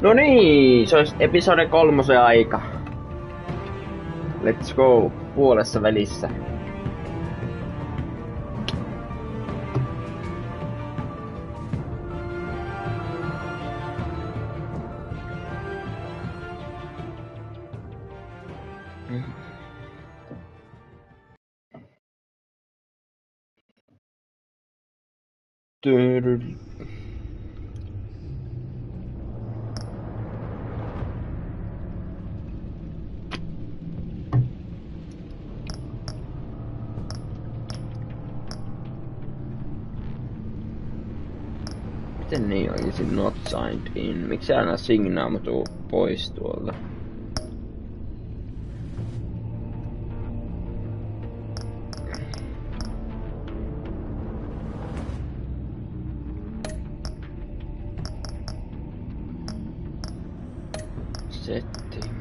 No niin, se olisi episode 3 aika. Let's go, puolessa välissä. Miten niin olisi not signed in? Miksi aina signaamutuu pois tuolta? Settings.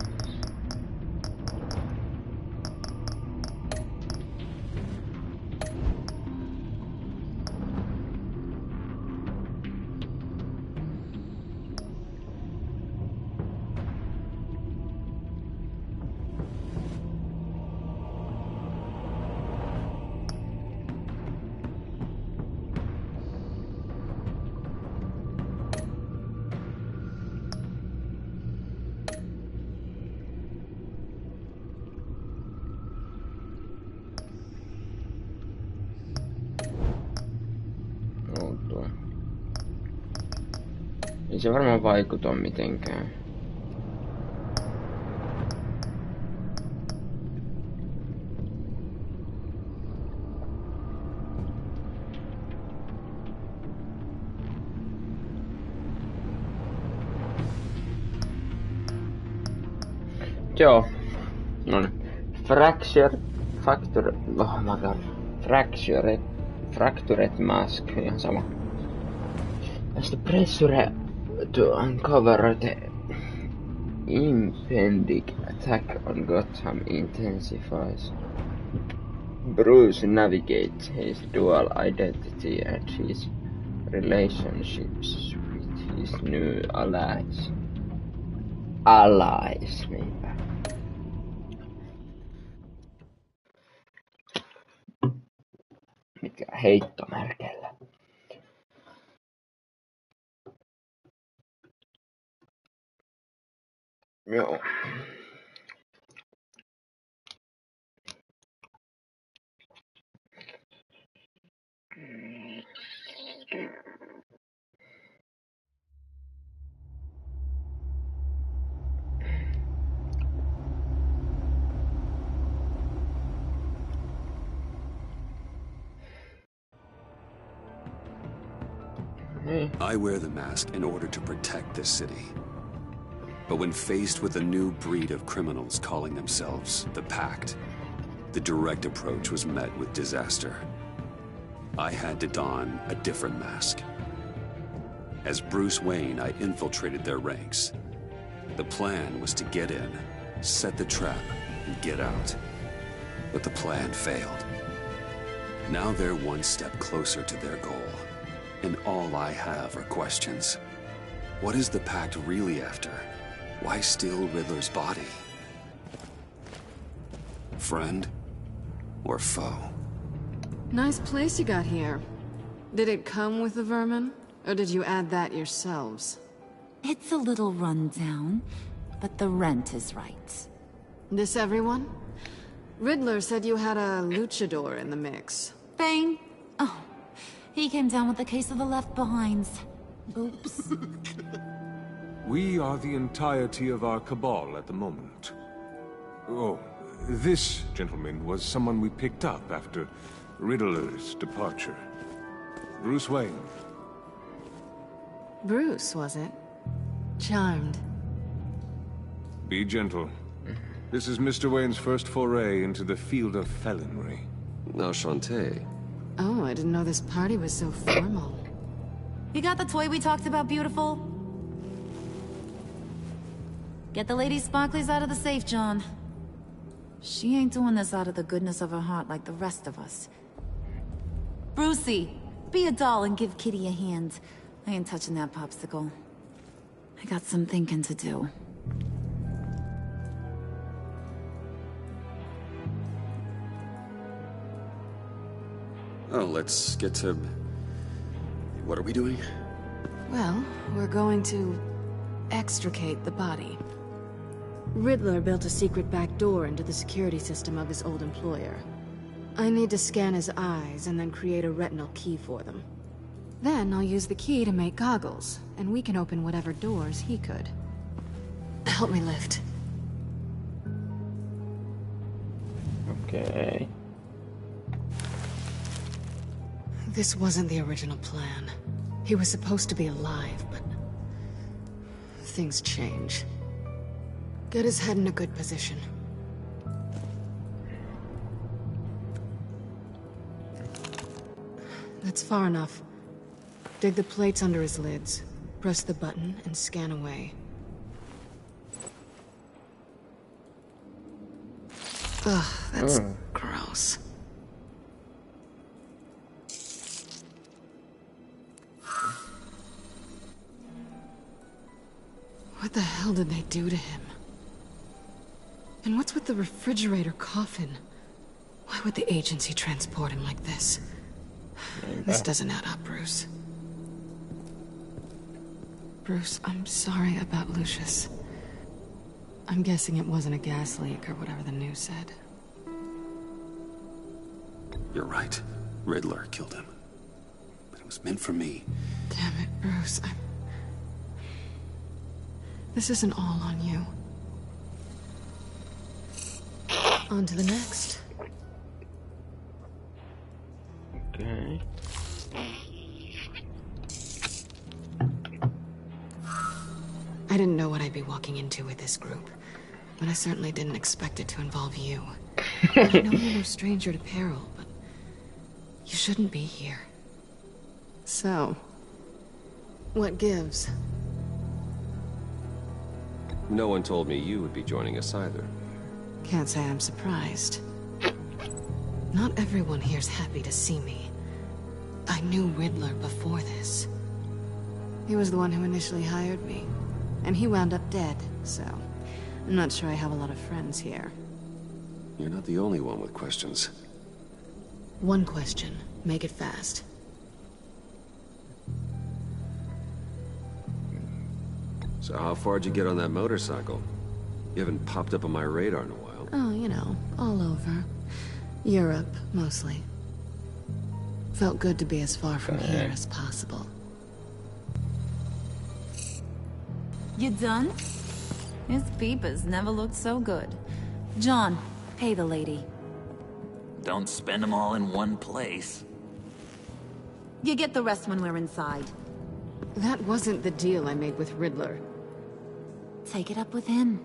Ei se varmaan vaikuta mitenkään. Joo. No niin. Fractured mask, ihan sama. As the pressure to uncover the impending attack on Gotham intensifies, Bruce navigates his dual identity and his relationships with his new allies. Niinpä. Mikä heittomärkellä. Joo. I wear the mask in order to protect this city. But when faced with a new breed of criminals calling themselves the Pact, the direct approach was met with disaster. I had to don a different mask. As Bruce Wayne, I infiltrated their ranks. The plan was to get in, set the trap, and get out. But the plan failed. Now they're one step closer to their goal. And all I have are questions. What is the Pact really after? Why steal Riddler's body? Friend or foe? Nice place you got here. Did it come with the vermin? Or did you add that yourselves? It's a little run down, but the rent is right. This everyone? Riddler said you had a luchador in the mix. Bane? Oh, he came down with a case of the left behinds. Oops. We are the entirety of our cabal at the moment. Oh, this gentleman was someone we picked up after Riddler's departure. Bruce Wayne. Bruce, was it? Charmed. Be gentle. This is Mr. Wayne's first foray into the field of felonry. Enchanté. Oh, I didn't know this party was so formal. You got the toy we talked about, beautiful? Get the lady sparklies out of the safe, John. She ain't doing this out of the goodness of her heart like the rest of us. Brucey, be a doll and give Kitty a hand. I ain't touching that popsicle. I got some thinking to do. Oh, let's get to... What are we doing? Well, we're going to extricate the body. Riddler built a secret back door into the security system of his old employer. I need to scan his eyes and then create a retinal key for them. Then I'll use the key to make goggles, and we can open whatever doors he could. Help me lift. Okay. This wasn't the original plan. He was supposed to be alive, but... things change. Get his head in a good position. That's far enough. Dig the plates under his lids, press the button, and scan away. Ugh, that's gross. What the hell did they do to him? And what's with the refrigerator coffin? Why would the agency transport him like this? This doesn't add up, Bruce. Bruce, I'm sorry about Lucius. I'm guessing it wasn't a gas leak or whatever the news said. You're right. Riddler killed him. But it was meant for me. Damn it, Bruce. This isn't all on you. On to the next. Okay. I didn't know what I'd be walking into with this group, but I certainly didn't expect it to involve you. I know you're no stranger to peril, but you shouldn't be here. So, what gives? No one told me you would be joining us either. Can't say I'm surprised. Not everyone here's happy to see me. I knew Riddler before this. He was the one who initially hired me, and he wound up dead, so I'm not sure I have a lot of friends here. You're not the only one with questions. One question. Make it fast. So how far'd you get on that motorcycle? You haven't popped up on my radar in a while. Oh, you know, all over. Europe, mostly. Felt good to be as far from here as possible. You done? His peepers never looked so good. John, pay the lady. Don't spend them all in one place. You get the rest when we're inside. That wasn't the deal I made with Riddler. Take it up with him.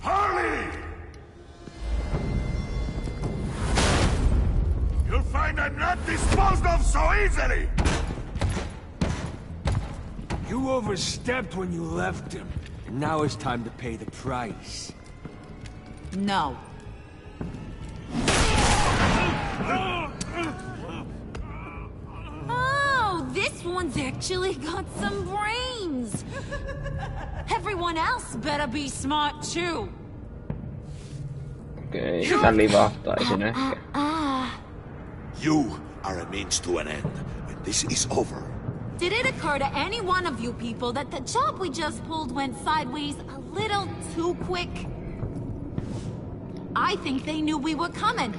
Harley! You'll find I'm not disposed of so easily! You overstepped when you left him, and now it's time to pay the price. No. Oh, this one's actually got some brains. Everyone else better be smart too. Okei, mä livahtaisin ehkä. You are a means to an end, and this is over. Did it occur to any one of you people that the job we just pulled went sideways a little too quick? I think they knew we were coming,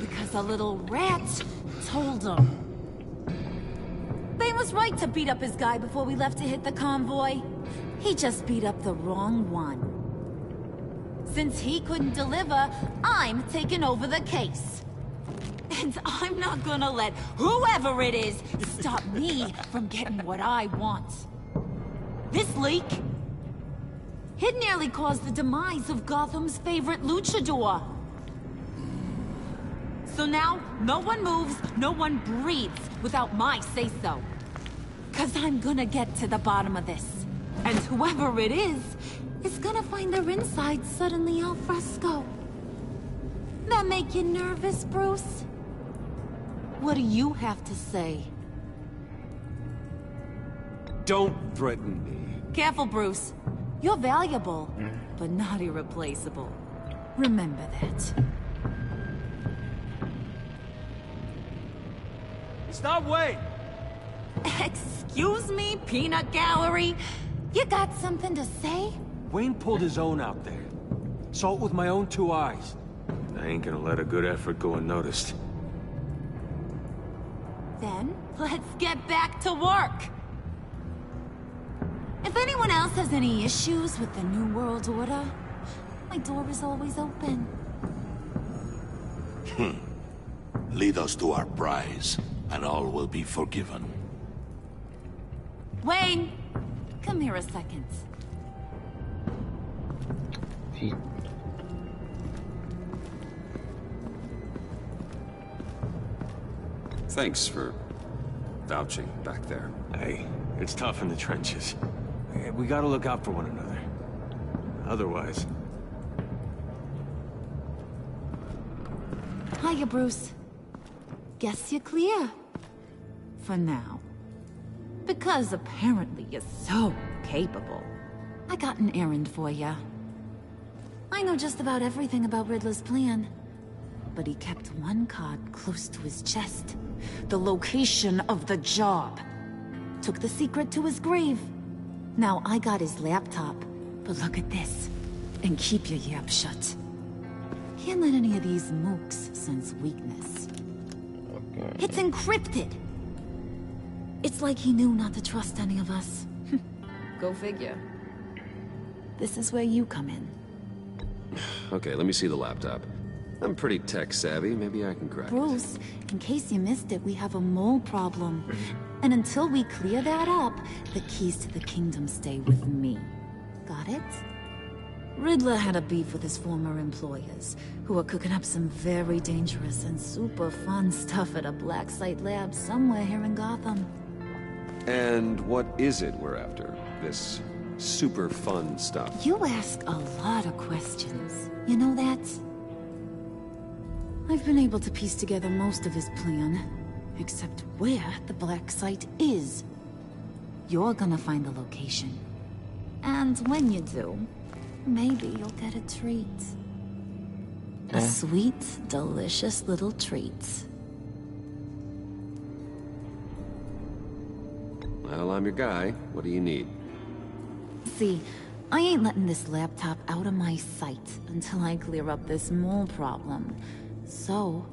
because a little rat told them. They was right to beat up his guy before we left to hit the convoy. He just beat up the wrong one. Since he couldn't deliver, I'm taking over the case. And I'm not gonna let whoever it is stop me from getting what I want. This leak, it nearly caused the demise of Gotham's favorite luchador. So now, no one moves, no one breathes without my say-so. 'Cause I'm gonna get to the bottom of this. And whoever it is gonna find their insides suddenly al fresco. That make you nervous, Bruce? What do you have to say? Don't threaten me. Careful, Bruce. You're valuable, but not irreplaceable. Remember that. Stop, wait! Excuse me, peanut gallery? You got something to say? Wayne pulled his own out there. Saw it with my own 2 eyes. I ain't gonna let a good effort go unnoticed. Then, let's get back to work. If anyone else has any issues with the New World Order, my door is always open. Lead us to our prize, and all will be forgiven. Wayne, come here a second. Thanks for vouching back there. Hey, it's tough in the trenches. We gotta look out for one another. Otherwise... Hiya, Bruce. Guess you're clear. For now. Because apparently you're so capable. I got an errand for you. I know just about everything about Riddler's plan. But he kept one card close to his chest. The location of the job. Took the secret to his grave. Now I got his laptop. But look at this. And keep your yap shut. Can't let any of these mooks sense weakness. Okay. It's encrypted. It's like he knew not to trust any of us. Go figure. This is where you come in. Okay, let me see the laptop. I'm pretty tech savvy. Maybe I can crack it. Bruce, in case you missed it, we have a mole problem. And until we clear that up, the keys to the kingdom stay with me. Got it? Riddler had a beef with his former employers, who are cooking up some very dangerous and super fun stuff at a black site lab somewhere here in Gotham. And what is it we're after? This super fun stuff? You ask a lot of questions. You know that? I've been able to piece together most of his plan, except where the black site is. You're gonna find the location. And when you do, maybe you'll get a treat. A sweet, delicious little treat. Well, I'm your guy. What do you need? See, I ain't letting this laptop out of my sight until I clear up this mole problem. So,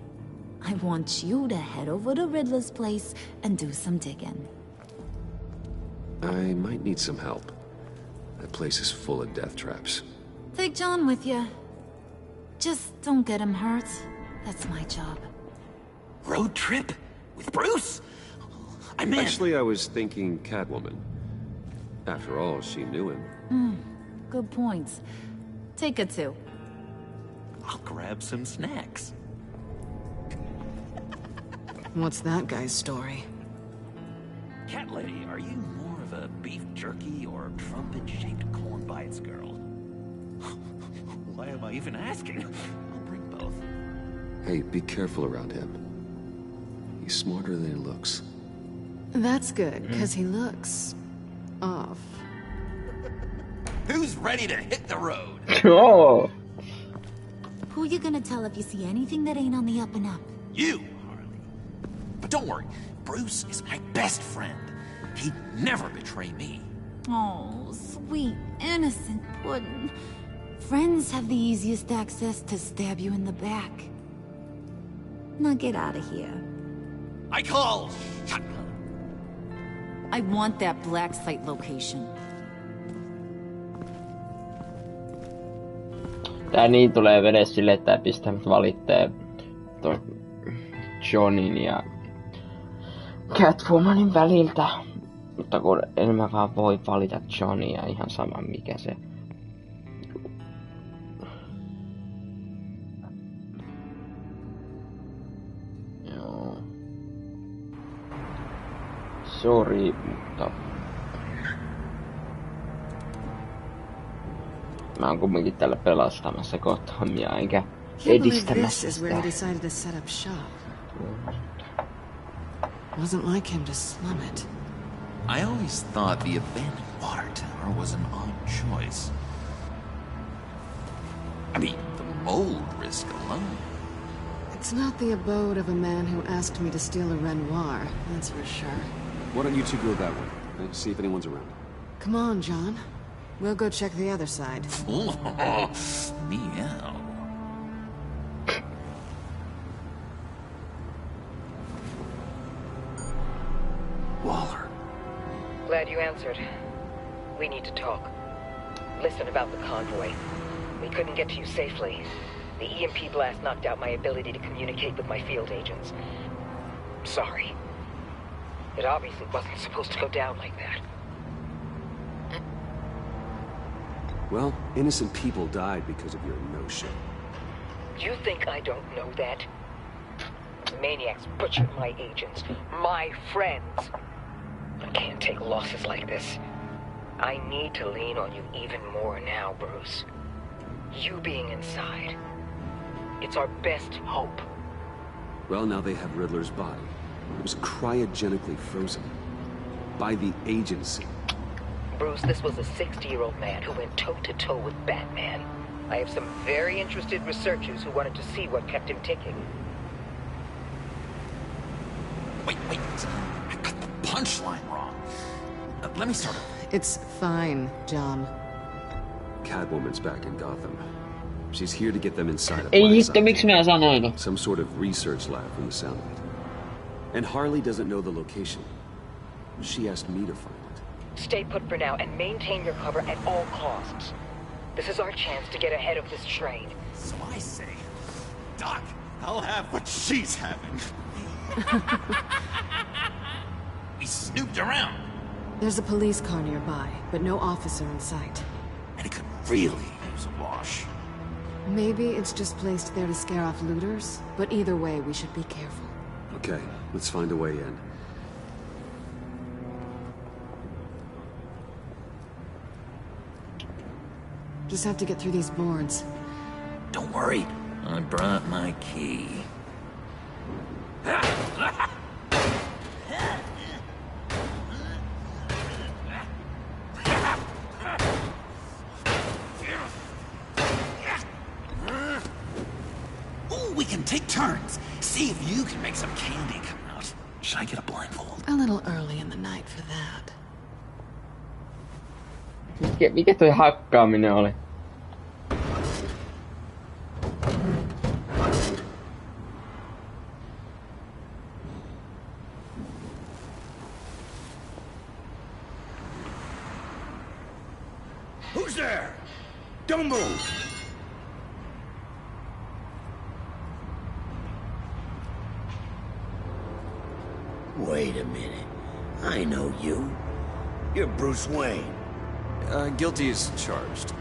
I want you to head over to Riddler's place and do some digging. I might need some help. That place is full of death traps. Take John with you. Just don't get him hurt. That's my job. Road trip? With Bruce? I meant... Actually, I was thinking Catwoman. After all, she knew him. Good points. Take her too. I'll grab some snacks. What's that guy's story? Cat lady, are you more of a beef jerky or trumpet-shaped corn bites girl? Why am I even asking? I'll bring both. Hey, be careful around him. He's smarter than he looks. That's good, because he looks... off. Who's ready to hit the road? Oh! Who you gonna tell if you see anything that ain't on the up and up? You, Harley. But don't worry, Bruce is my best friend. He'd never betray me. Oh, sweet, innocent puddin'. Friends have the easiest access to stab you in the back. Now get out of here. I call shotgun. I want that black site location. Tää niin tulee vedes sille, että pistää mut valitteen Johnin ja Catwomanin väliltä. Mutta kun en mä vaan voi valita Johnia ihan sama mikä se. Joo. Sori, mutta... Mä oon kumminkin täällä pelastamassa Gothamia, enkä edistämässä sitä. Wasn't like him to slum it. I always thought the abandoned water tower was an odd choice. I mean, the mold risk alone. It's not the abode of a man who asked me to steal a Renoir, that's for sure. Why don't you two go that way? And see if anyone's around. Come on, John. We'll go check the other side. Meow. Waller. Glad you answered. We need to talk. Listen about the convoy. We couldn't get to you safely. The EMP blast knocked out my ability to communicate with my field agents. Sorry. It obviously wasn't supposed to go down like that. Well, innocent people died because of your notion. You think I don't know that? The maniacs butchered my agents, my friends. I can't take losses like this. I need to lean on you even more now, Bruce. You being inside. It's our best hope. Well, now they have Riddler's body. It was cryogenically frozen. By the agency. Bruce, this was a 60-year-old man who went toe-to-toe with Batman. I have some very interested researchers who wanted to see what kept him ticking. Wait. I got the punchline wrong. Let me start over. It's fine, John. Catwoman's back in Gotham. She's here to get them inside of Ei sitten miksi minä sanoin? some sort of research lab from the sound of it. And Harley doesn't know the location. She asked me to find it. Stay put for now and maintain your cover at all costs. This is our chance to get ahead of this train. So I say, Doc, I'll have what she's having. We snooped around. There's a police car nearby, but no officer in sight. And it could really use a wash. Maybe it's just placed there to scare off looters, but either way, we should be careful. Okay, let's find a way in. Just have to get through these boards. Don't worry, I brought my key. Ooh, we can take turns. See if you can make some candy come out. Should I get a blindfold? A little early in the night for that. Mikä toi hakkaaminen oli? Who's there? Don't move! Wait a minute. I know you. You're Bruce Wayne. Guilty as charged.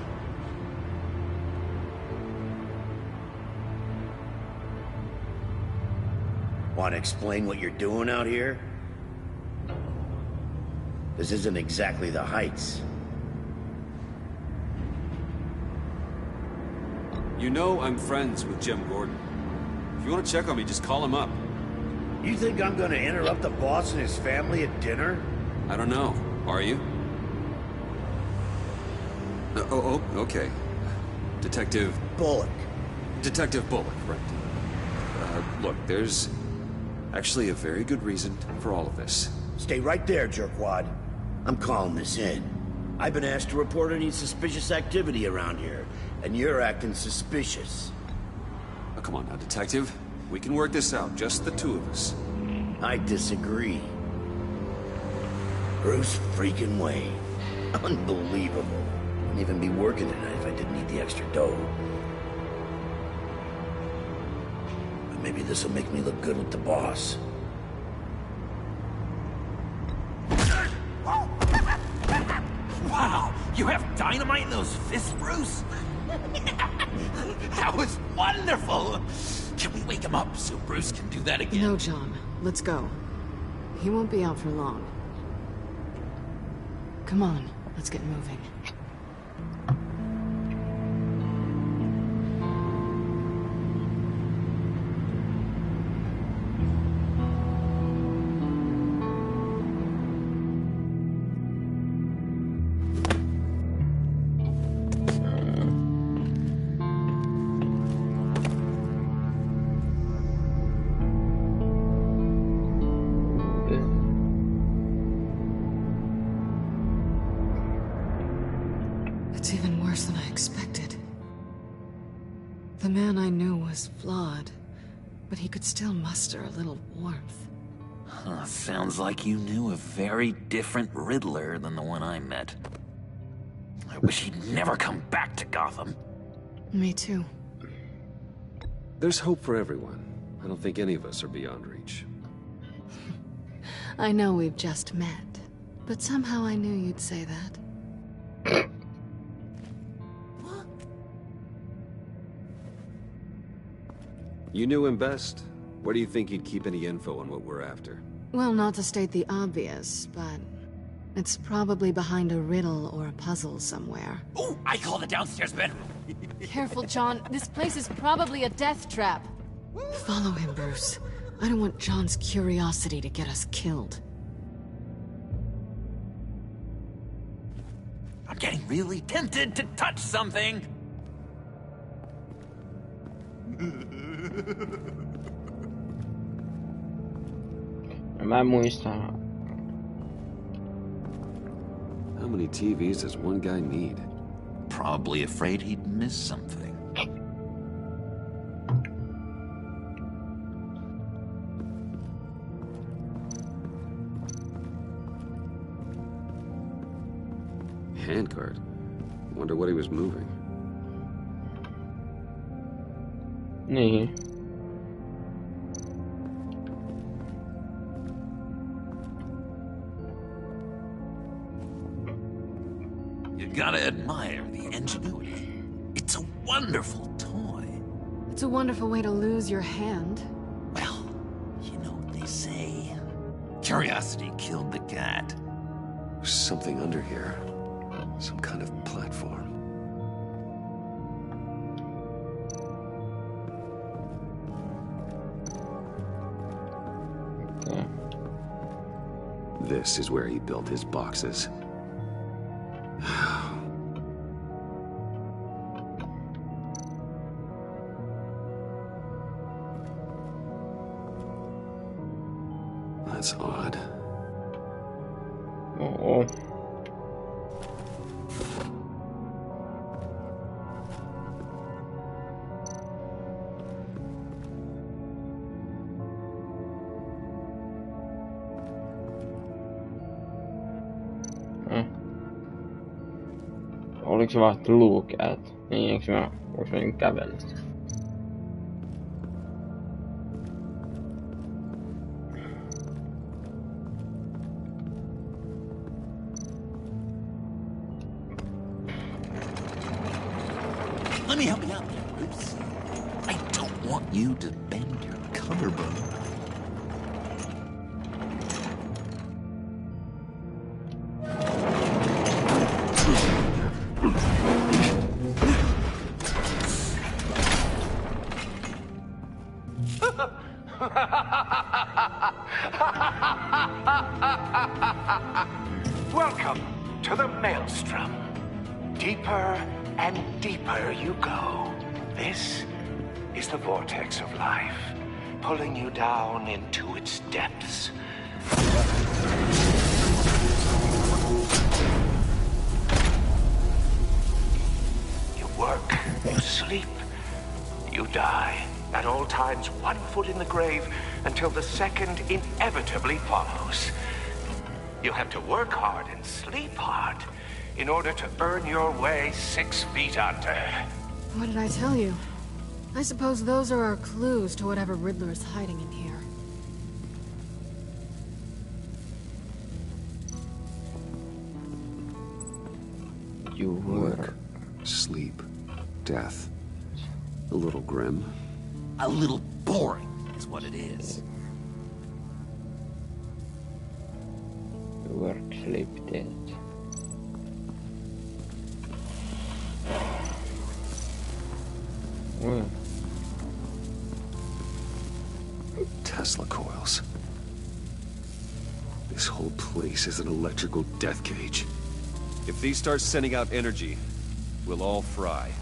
Want to explain what you're doing out here? This isn't exactly the Heights. You know I'm friends with Jim Gordon. If you want to check on me, just call him up. You think I'm gonna interrupt the boss and his family at dinner? I don't know. Are you? Okay. Detective Bullock. Detective Bullock, right. Look, there's actually a very good reason for all of this. Stay right there, jerkwad. I'm calling this in. I've been asked to report any suspicious activity around here, and you're acting suspicious. Oh, come on now, Detective. We can work this out, just the two of us. I disagree. Bruce freaking Wayne. Unbelievable. Wouldn't even be working tonight if I didn't need the extra dough. But maybe this'll make me look good with the boss. Wow, you have dynamite in those fists, Bruce? That was wonderful! Can we wake him up so Bruce can do that again? No, John. Let's go. He won't be out for long. Come on, let's get moving. The man I knew was flawed, but he could still muster a little warmth. Huh, sounds like you knew a very different Riddler than the one I met. I wish he'd never come back to Gotham. Me too. There's hope for everyone. I don't think any of us are beyond reach. I know we've just met, but somehow I knew you'd say that. You knew him best. Where do you think he'd keep any info on what we're after? Well, not to state the obvious, but it's probably behind a riddle or a puzzle somewhere. Oh, I call the downstairs bedroom. Careful, John. This place is probably a death trap. Follow him, Bruce. I don't want John's curiosity to get us killed. I'm getting really tempted to touch something. Mä muistan. How many TVs does one guy need? Probably afraid he'd miss something. Handcart. Wonder what he was moving. Niin. You gotta admire the ingenuity. It's a wonderful toy. It's a wonderful way to lose your hand. Well, you know what they say. Curiosity killed the cat. There's something under here. Some kind of platform. Okay. This is where he built his boxes. That's odd. Oh. Oliko se vaan look at? Niin, eikö mä... Voinko mä kävellä sitä? Let me help you out there, Bruce. I don't want you to bend your collarbone. Welcome to the Maelstrom. Deeper and deeper you go. This is the vortex of life, pulling you down into its depths. You work, you sleep, you die. At all times, one foot in the grave until the second inevitably follows. You have to work hard and sleep hard in order to earn your way 6 feet under. What did I tell you? I suppose those are our clues to whatever Riddler is hiding in here. You Work, sleep, death. A little grim. A little boring is what it is. Work, sleep, death. Well. Tesla coils. This whole place is an electrical death cage. If these start sending out energy, we'll all fry.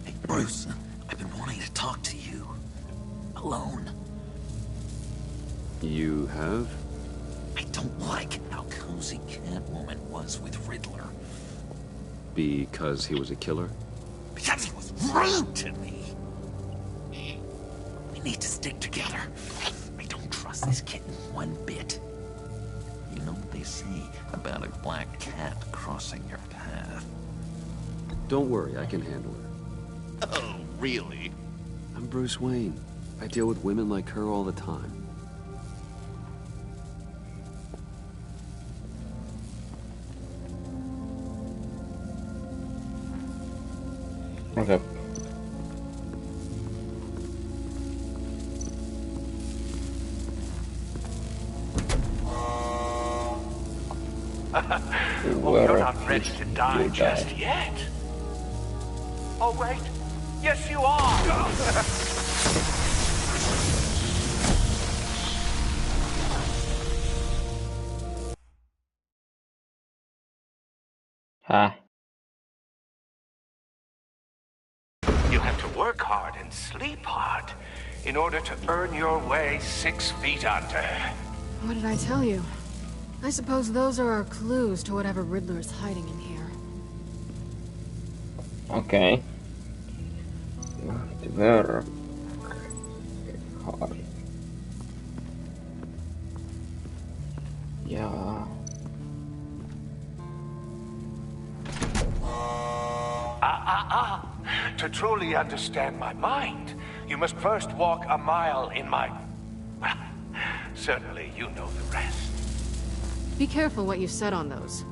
Hey, Bruce, I've been wanting to talk to you. alone. You have? I don't like how cozy Catwoman was with Riddler. Because he was a killer? Because he was rude to me. We need to stick together. I don't trust this kitten one bit. You know what they say about a black cat crossing your path? Don't worry, I can handle her. Oh, really? I'm Bruce Wayne. I deal with women like her all the time. Okay. Oh, you're not ready to die just yet. Oh, wait. Yes, you are. Huh? You have to work hard and sleep hard in order to earn your way 6 feet under. What did I tell you? I suppose those are our clues to whatever Riddler's hiding in here. Okay. Tyvärr. Ja. To truly understand my mind, you must first walk a mile in my... Well, certainly you know the rest. Be careful what you said on those.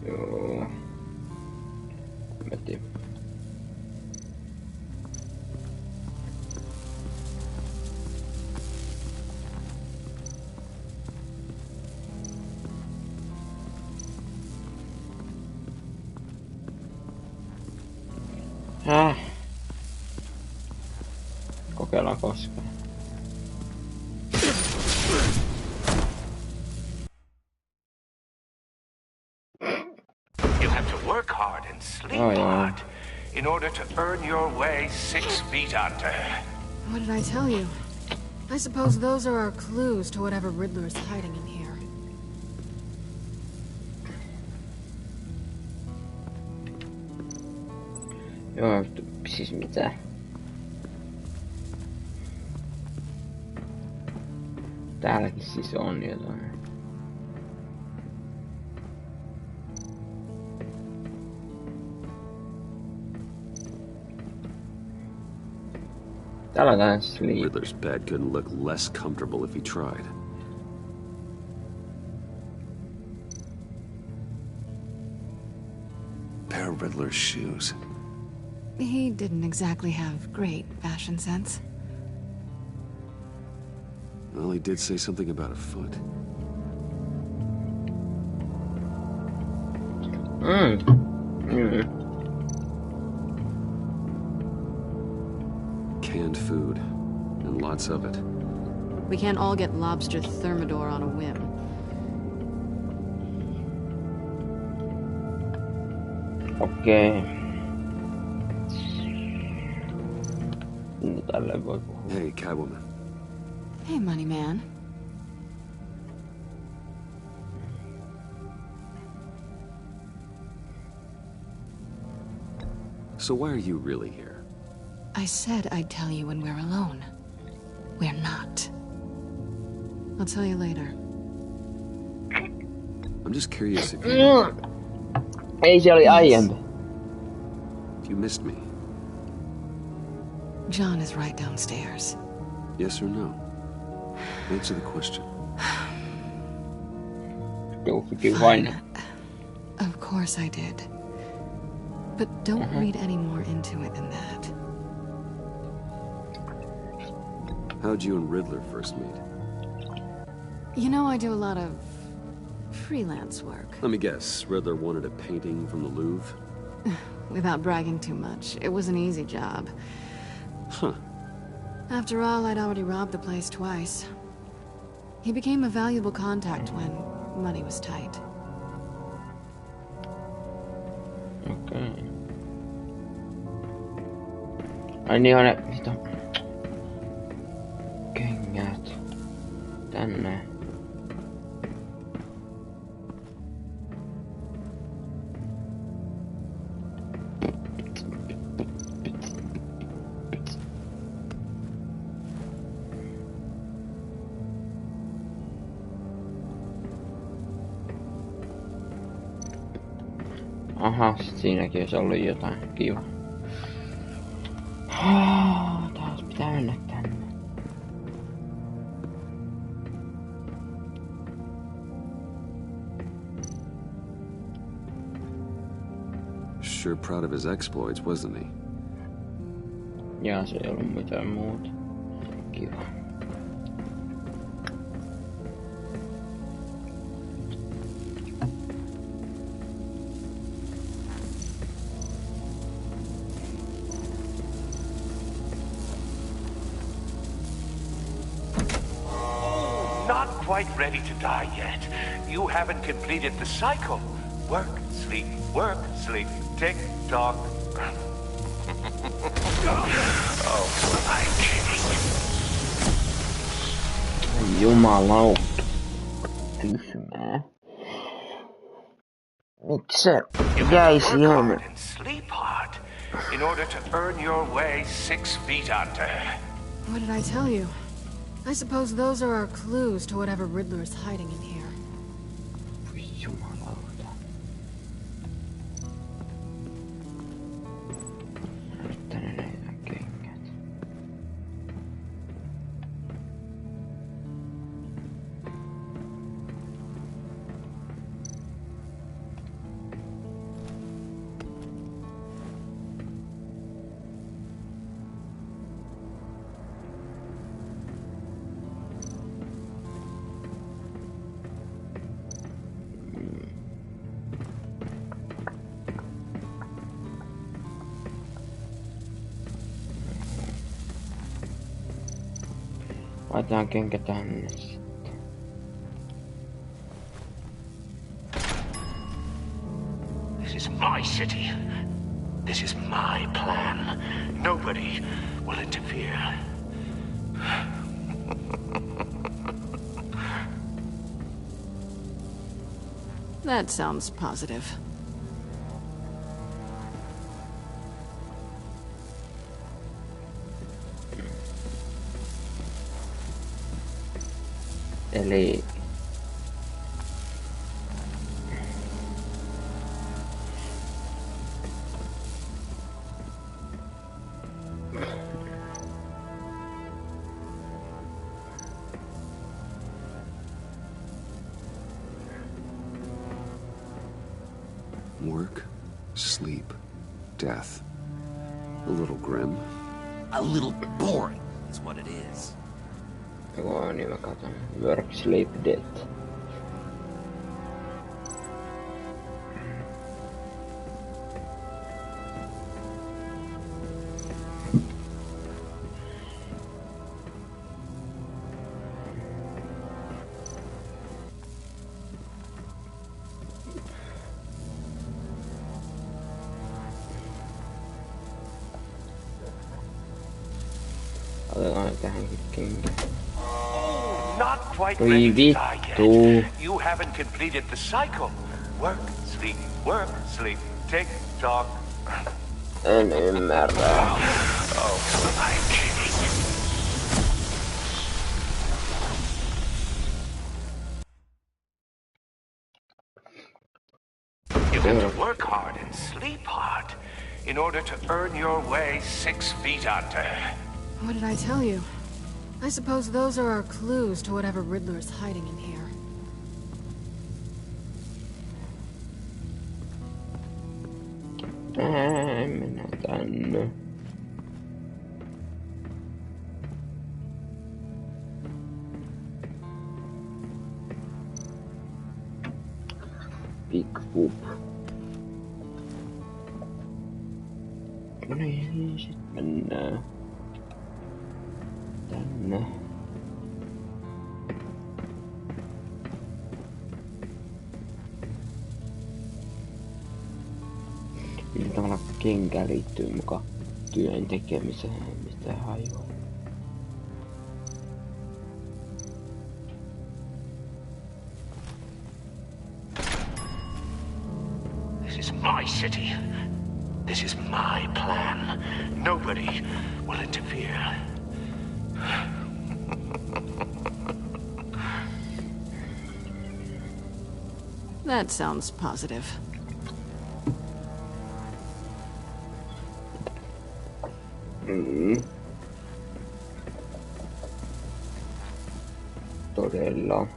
Joo. Meti. Kokeillaan koskaan. You have to work hard and sleep hard in order to earn your way 6 feet under. What did I tell you? I suppose those are our clues to whatever Riddler's hiding in here. Joo, siis mitä? Täälläkin siis on jotain. Täällä on jotain sleep. Riddler's bed couldn't look less comfortable if he tried. Pair of Riddler's shoes. He didn't exactly have great fashion sense. Well, he did say something about a foot. Canned food, and lots of it. We can't all get lobster thermidor on a whim. Okei. Tälle voi puhua. Hey, Catwoman. Hey, money man. So why are you really here? I said I'd tell you when we're alone. We're not. I'll tell you later. I'm just curious if you... Ei se oli aiempi. If you missed me. John is right downstairs. Yes or no? Answer the question. Fine. Of course I did. But don't read any more into it than that. How'd you and Riddler first meet? You know, I do a lot of freelance work. Let me guess, Riddler wanted a painting from the Louvre? Without bragging too much, it was an easy job. Huh. After all, I'd already robbed the place twice. He became a valuable contact when money was tight. Okay. Ai niin on ne... Mitä? Kengät. Tänne. Aha, sit siinäkin olisi ollut jotain kiva. Taas pitää mennä tänne. Sure proud of his exploits, wasn't he? Ja se ei ollut mitään muuta. Kiva. Not quite ready to die yet. You haven't completed the cycle. Work, sleep, work, sleep. Tick, tock. Oh, my king. Jumalauta. Tyhmää. Miksi se jäi siihen? Sleep hard in order to earn your way 6 feet under. What did I tell you? I suppose those are our clues to whatever Riddler is hiding in here. Jumalauta. Tänne näitä kengät. Laitetaan kenkä tänne sitten. This is my city. This is my plan. Nobody will interfere. That sounds positive. Eli... Work, sleep, death. A little grim. A little boring is what it is. Joo, niin mä katon. Work, sleep, death. Otetaan tähänkin kenkä. Not quite ready to die yet. You haven't completed the cycle. Work, sleep, tick, tock. En ymmärrä. Oh, my king. You have to work hard and sleep hard in order to earn your way 6 feet under. What did I tell you? I suppose those are our clues to whatever Riddler is hiding in here. Mennään tänne. Big whoop. No niin, sit mennään tänne. Millä tavalla kenkä liittyy mukaan? työn tekemiseen mitään hajua. This is my city. This is my plan. Nobody will interfere. That sounds positive. Todella.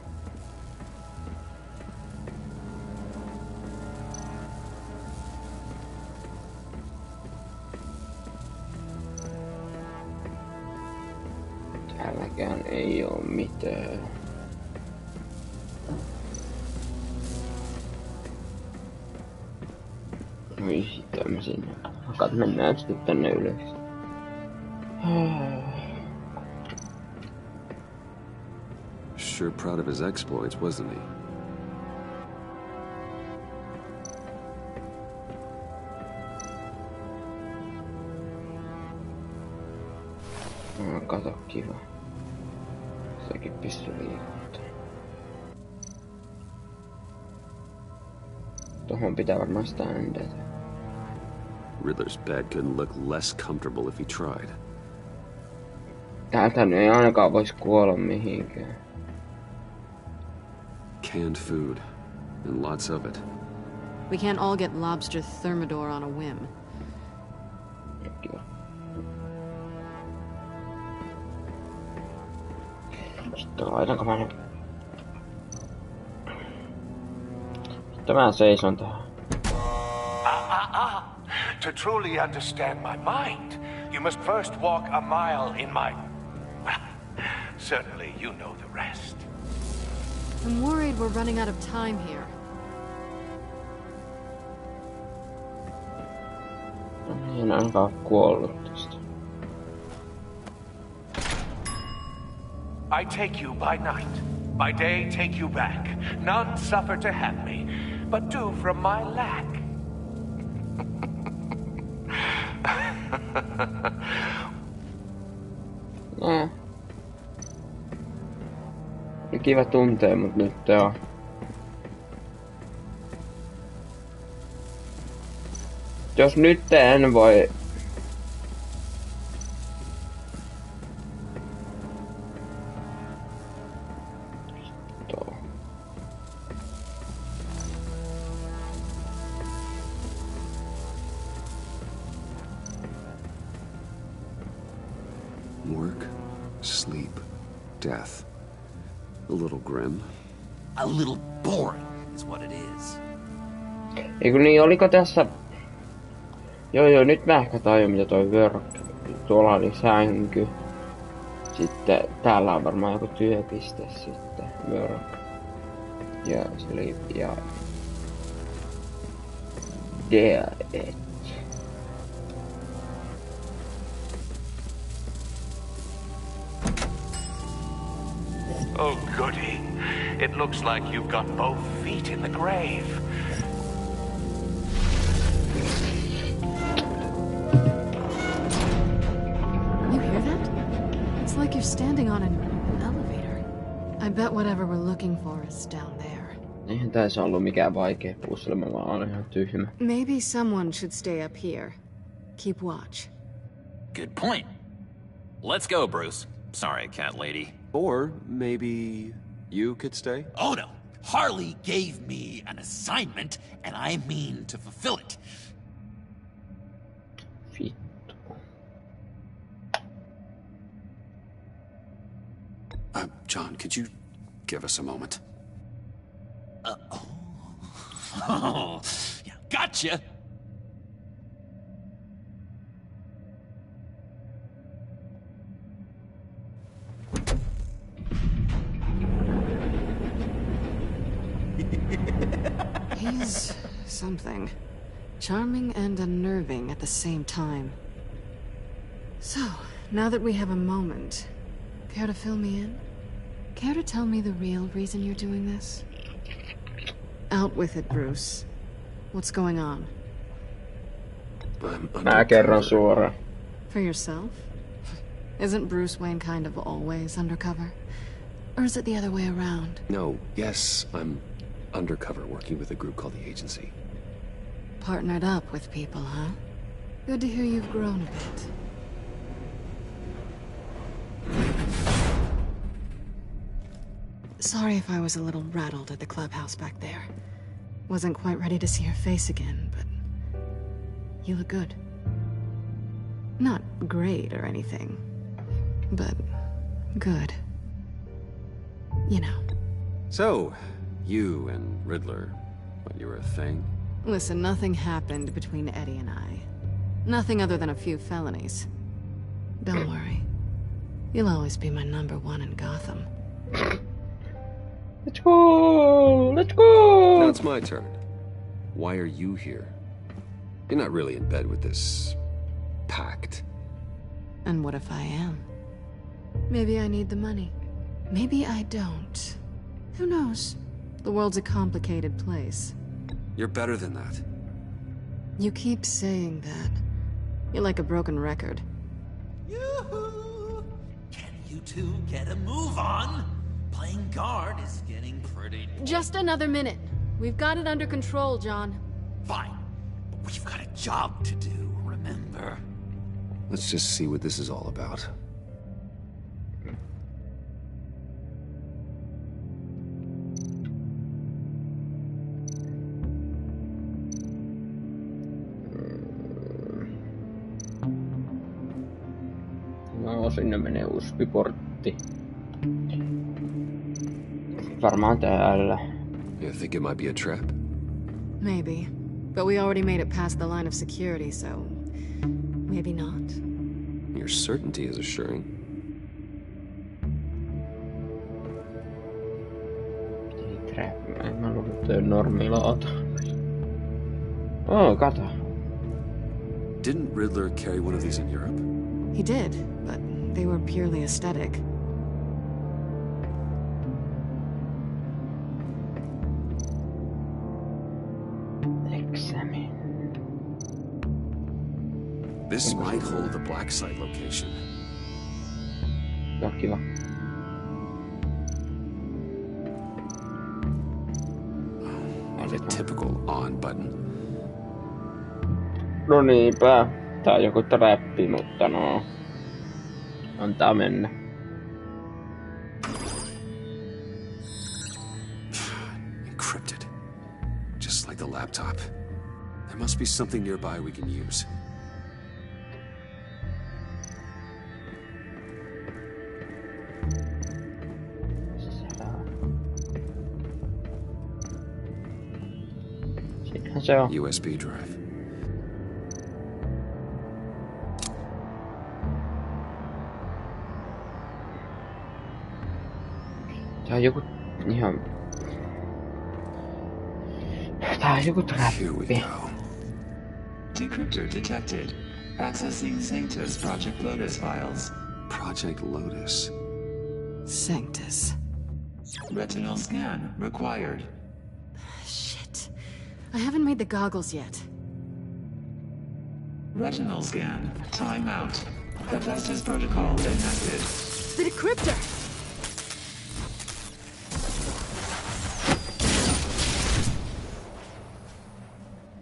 Täälläkään ei oo mitään. Oi sitten mä sinne. Hakat mennään sitten tänne ylös. Sure proud of his exploits, wasn't he? Kato, kiva. Sekin pistyi liikuntaan. Tohon pitää varmaan standata. Riddler's bed couldn't look less comfortable if he tried. Täältä ei ainakaan vois kuolla mihinkään. Canned food, and lots of it. We can't all get lobster thermidor on a whim. Kiva. Sitten laitanko mä nyt... Sitten mä seison tähän. To truly understand my mind, you must first walk a mile in my... Well, certainly you know the rest. I'm worried we're running out of time here. En ainakaan kuollut tästä. I take you by night. By day, take you back. None suffer to have me, but do from my lack. Oli kiva tuntee, mut nyt on. Jos nyt en voi... Work, sleep, death. A little grim. A little boring is what it is. Eikö niin, oliko tässä... Joo, nyt mä ehkä tajun mitä toi work. Tuolla oli sänky. Sitten täällä on varmaan joku työpiste sitten. Work. Ja sleep ja... Death. Oh, goody. It looks like you've got both feet in the grave. You hear that? It's like you're standing on an elevator. I bet whatever we're looking for is down there. Eihän tässä ollut mikään vaikea puzzle, mä vaan oon ihan tyhmä. Maybe someone should stay up here. Keep watch. Good point. Let's go, Bruce. Sorry, cat lady. Or maybe you could stay? Oh no! Harley gave me an assignment, and I mean to fulfill it. John, could you give us a moment? Oh, yeah, gotcha! He's something. Charming and unnerving at the same time. So, now that we have a moment, care to fill me in? Care to tell me the real reason you're doing this? Out with it, Bruce. What's going on? Mä kerron suoraan. For yourself? Isn't Bruce Wayne kind of always undercover? Or is it the other way around? No, yes, I'm undercover working with a group called the Agency. Partnered up with people, huh? Good to hear you've grown a bit. Sorry if I was a little rattled at the clubhouse back there. Wasn't quite ready to see your face again, but... you look good. Not great or anything, but good. You know. So, you and Riddler, what, you were a thing? Listen, nothing happened between Eddie and I. Nothing other than a few felonies. Don't worry. You'll always be my #1 in Gotham. Let's go! Let's go! Now it's my turn. Why are you here? You're not really in bed with this... pact. And what if I am? Maybe I need the money. Maybe I don't. Who knows? The world's a complicated place. You're better than that. You keep saying that. You're like a broken record. Yoo-hoo! Can you two get a move on? Playing guard is getting pretty... Just another minute. We've got it under control, John. Fine. But we've got a job to do, remember? Let's just see what this is all about. No, sinne menee USB-portti. Varmaan täällä. You think it might be a trap? Maybe. But we already made it past the line of security, so... maybe not. Your certainty is assuring. Trap. Mä luulen, että on normilaata. Oh, kato. Didn't Riddler carry one of these in Europe? He did, but they were purely aesthetic. Examine. This might hold the black site location. Joo, kiva. And a typical on button. No niinpä. Tää on joku trappi, mutta no... antaa mennä. Encrypted. Just like the laptop. There must be something nearby we can use. Siinähän se on. USB drive. Tää on joku ihan... Tää on joku trappi. Decryptor detected. Accessing Sanctus Project Lotus files. Project Lotus. Sanctus. Retinal scan required. Shit. I haven't made the goggles yet. Retinal scan. Timeout. Hephaestus protocol enacted. The decryptor!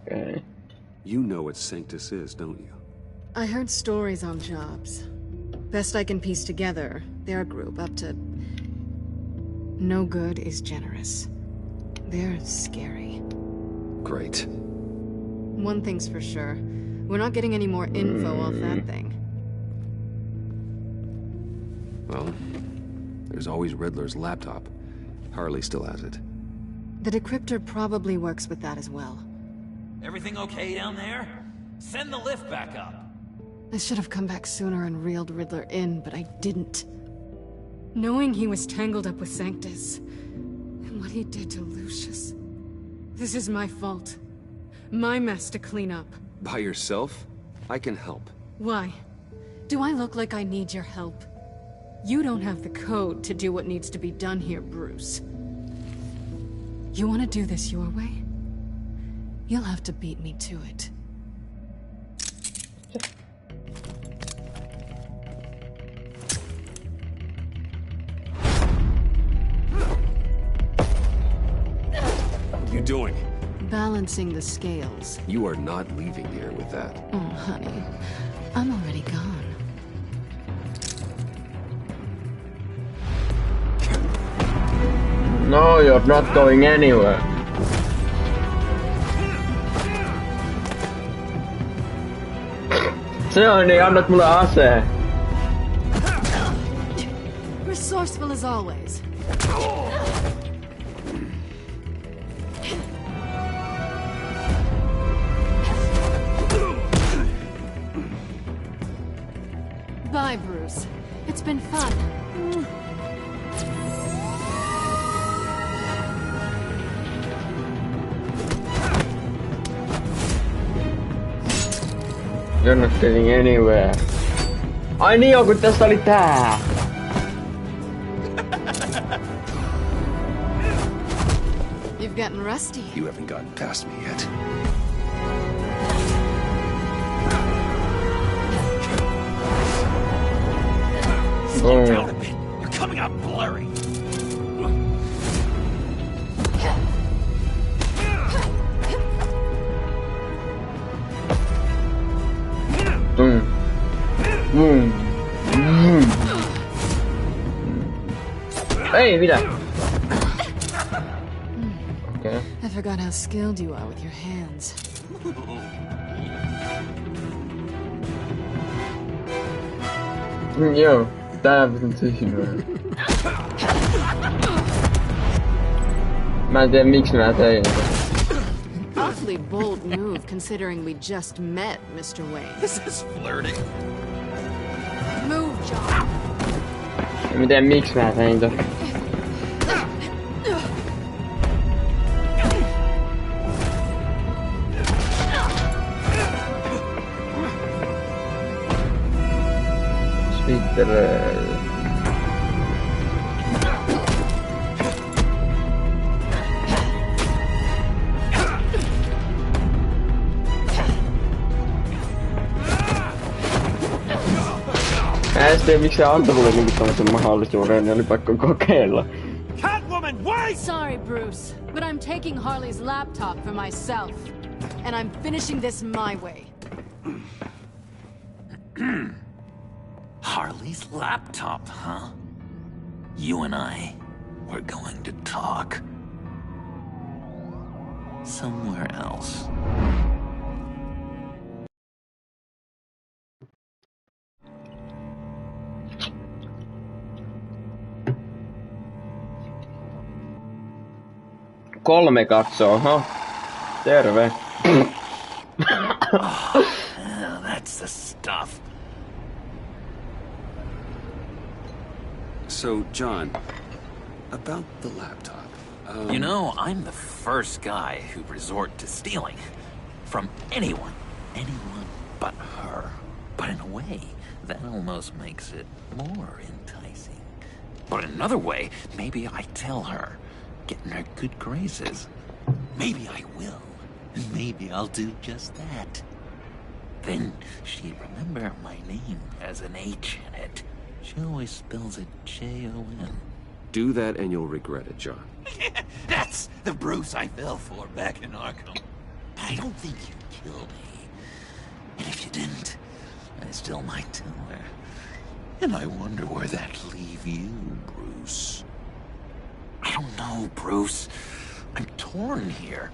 Okay. You know what Sanctus is, don't you? I heard stories on jobs. Best I can piece together, their group up to... no good is generous. They're scary. Great. One thing's for sure. We're not getting any more info off that thing. Well, there's always Riddler's laptop. Harley still has it. The decryptor probably works with that as well. Everything okay down there? Send the lift back up. I should have come back sooner and reeled Riddler in, but I didn't. Knowing he was tangled up with Sanctus, and what he did to Lucius. This is my fault. My mess to clean up. By yourself? I can help. Why? Do I look like I need your help? You don't have the code to do what needs to be done here, Bruce. You want to do this your way? You'll have to beat me to it. you doing? Balancing the scales. You are not leaving here with that. Oh, honey. I'm already gone. No, you're not going anywhere. Se on niin, annat mulle aseen. Resourceful as always. Bye, Bruce. It's been fun. You're not getting anywhere. Ai niin joo, kun tässä oli tää. You've gotten rusty. You haven't gotten past me yet. Slow down a bit. You're coming out blurry. Hey, mitä? Okay. I forgot how skilled you are with your hands. Joo, tää on tyhmää. Mä en tiedä miksi mä tein sitä. Awfully bold move considering we just met, Mr. Wayne. This is flirting. Move, John. En mä tiedä miksi mä tein tota. Spittelee. Mä en tiedä miksi se antoi mulle niinku tämmösen mahdollisuuden, niin oli pakko kokeilla. Catwoman, wait! Sorry, Bruce, but I'm taking Harley's laptop for myself. And I'm finishing this my way. Harley's laptop, huh? You and we're going to talk. Somewhere else. Kolme katsoo, ha? Terve. Yeah, that's the stuff. So, John, about the laptop. You know, I'm the first guy who'd resort to stealing. From anyone. Anyone but her. But in a way, that almost makes it more enticing. But in another way, maybe I tell her. Get in her good graces. Maybe I will. And maybe I'll do just that. Then she'd remember my name as an H in it. She always spells it Jon. Do that and you'll regret it, John. That's the Bruce I fell for back in Arkham. I don't think you'd kill me. And if you didn't, I still might tell her. And I wonder where that'd leave you, Bruce. I don't know, Bruce. I'm torn here.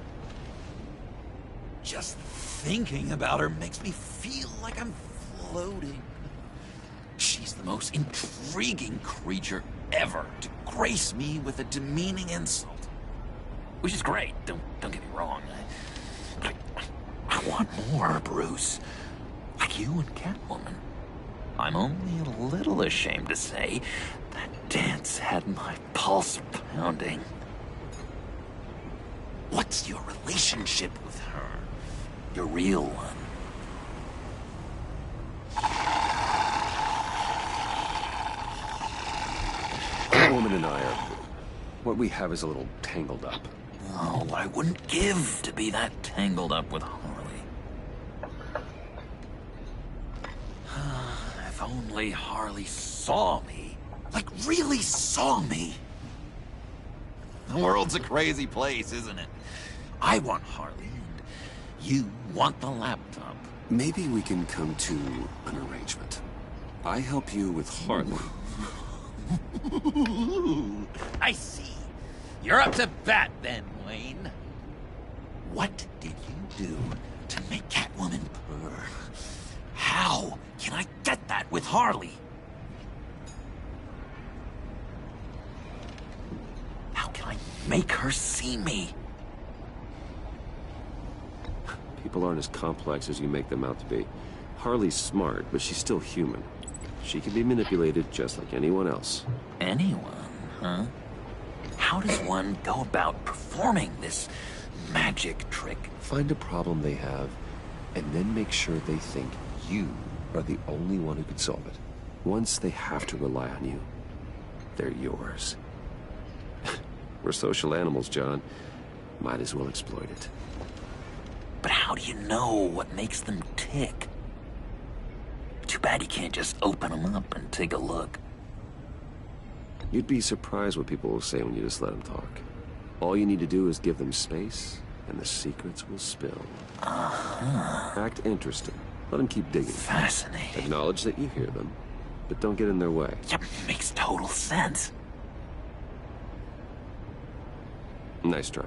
Just thinking about her makes me feel like I'm floating. She's the most intriguing creature ever to grace me with a demeaning insult. Which is great, don't get me wrong. I want more, Bruce. Like you and Catwoman. I'm only a little ashamed to say that dance had my pulse pounding. What's your relationship with her? Your real one? Catwoman and I are... what we have is a little tangled up. Oh, I wouldn't give to be that tangled up with Harley. If only Harley saw me. Like, really saw me. The world's a crazy place, isn't it? I want Harley, and you want the laptop. Maybe we can come to an arrangement. I help you with Harley. I see. You're up to bat then, Wayne. What did you do to make Catwoman purr? How can I get that with Harley? How can I make her see me? People aren't as complex as you make them out to be. Harley's smart, but she's still human. She can be manipulated just like anyone else. Anyone, huh? How does one go about performing this magic trick? Find a problem they have, and then make sure they think you are the only one who can solve it. Once they have to rely on you, they're yours. We're social animals, John. Might as well exploit it. But how do you know what makes them tick? Too bad you can't just open them up and take a look. You'd be surprised what people will say when you just let them talk. All you need to do is give them space, and the secrets will spill. Act interested. Let them keep digging. Fascinating. Acknowledge that you hear them, but don't get in their way. Yep, makes total sense. Nice try.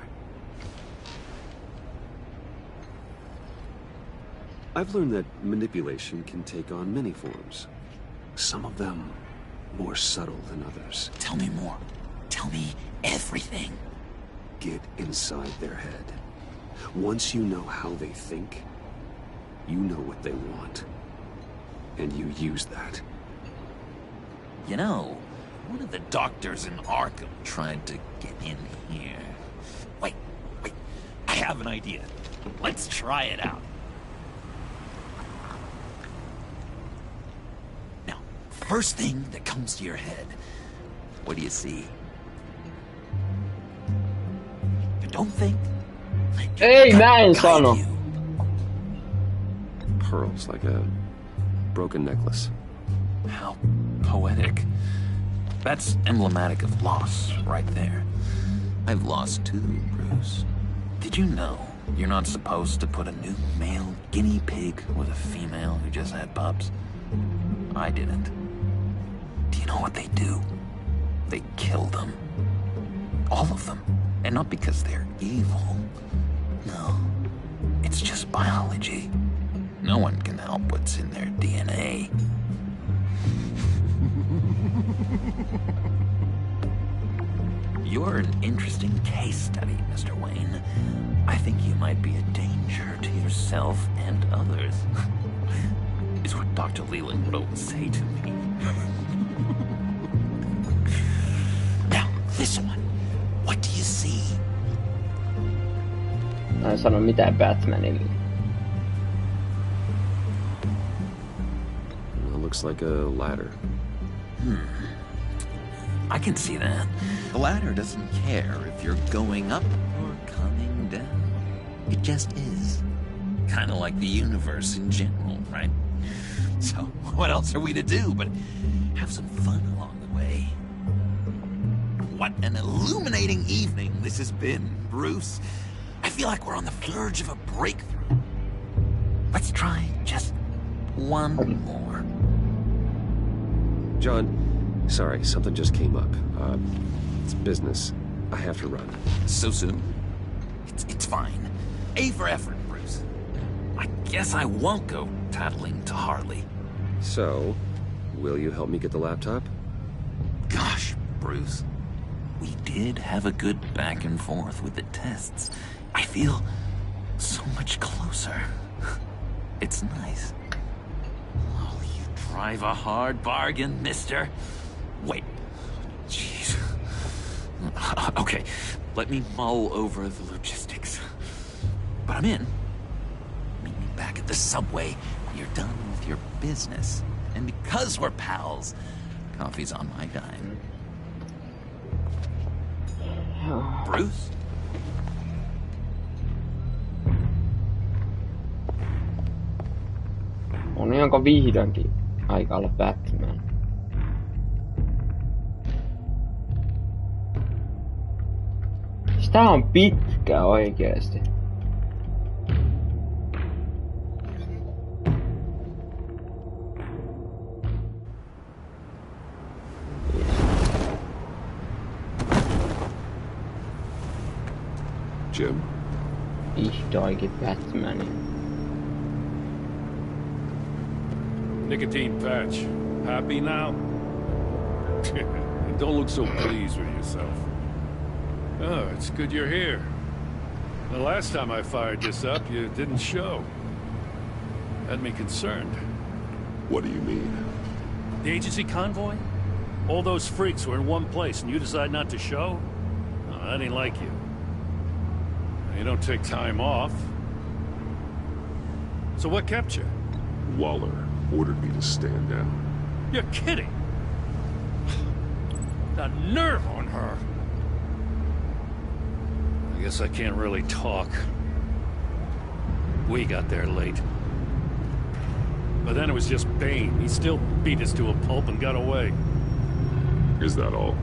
I've learned that manipulation can take on many forms. Some of them more subtle than others. Tell me more. Tell me everything. Get inside their head. Once you know how they think, you know what they want. And you use that. You know, one of the doctors in Arkham tried to get in here. Wait. I have an idea. Let's try it out. Now, first thing that comes to your head, what do you see? Don't think. Ei, mä en sano. Pearls, like a broken necklace. How poetic. That's emblematic of loss, right there. I've lost too, Bruce. Did you know you're not supposed to put a new male guinea pig with a female who just had pups? I didn't. Do you know what they do? They kill them. All of them. And not because they're evil. No. It's just biology. No one can help what's in their DNA. You're an interesting case study, Mr. Wayne. I think you might be a danger to yourself and others. Is what Dr. Leland would always say to me. Now, this one. What do you see? Mä en sano mitään Batmanille. It looks like a ladder. I can see that. The ladder doesn't care if you're going up or coming down. It just is. Kind of like the universe in general, right? So, what else are we to do but have some fun along the way? What an illuminating evening this has been, Bruce. I feel like we're on the verge of a breakthrough. Let's try just one more. John, sorry, something just came up. It's business. I have to run. So soon? It's fine. A for effort, Bruce. I guess I won't go tattling to Harley. So, will you help me get the laptop? Gosh, Bruce. We did have a good back and forth with the tests. I feel so much closer. It's nice. Oh, you drive a hard bargain, mister. Wait. Jeez. Okay, let me mull over the logistics. But I'm in. Meet me back at the subway when you're done with your business. And because we're pals, coffee's on my dime. Bruce? On ihanko vihdoinkin aika olla Batman. Tää on pitkä oikeesti. Jim? Vihdoinkin Batmani. Nicotine patch. Happy now? Don't look so pleased with yourself. Oh, it's good you're here. The last time I fired this up, you didn't show. Had me concerned. What do you mean? The agency convoy? All those freaks were in one place and you decide not to show? Oh, I didn't like you. You don't take time off. So what kept you? Waller ordered me to stand down. You're kidding! The nerve on her! I guess I can't really talk. We got there late. But then it was just Bane. He still beat us to a pulp and got away. Is that all?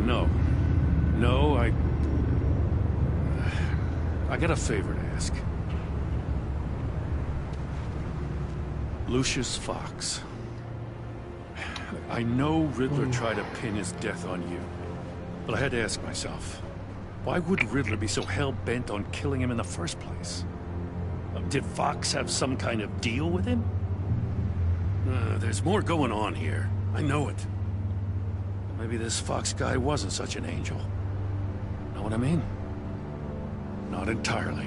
No. No, I got a favor to ask. Lucius Fox. I know Riddler tried to pin his death on you, but I had to ask myself, why would Riddler be so hell-bent on killing him in the first place? Did Fox have some kind of deal with him? There's more going on here. I know it. Maybe this Fox guy wasn't such an angel. Know what I mean? Not entirely.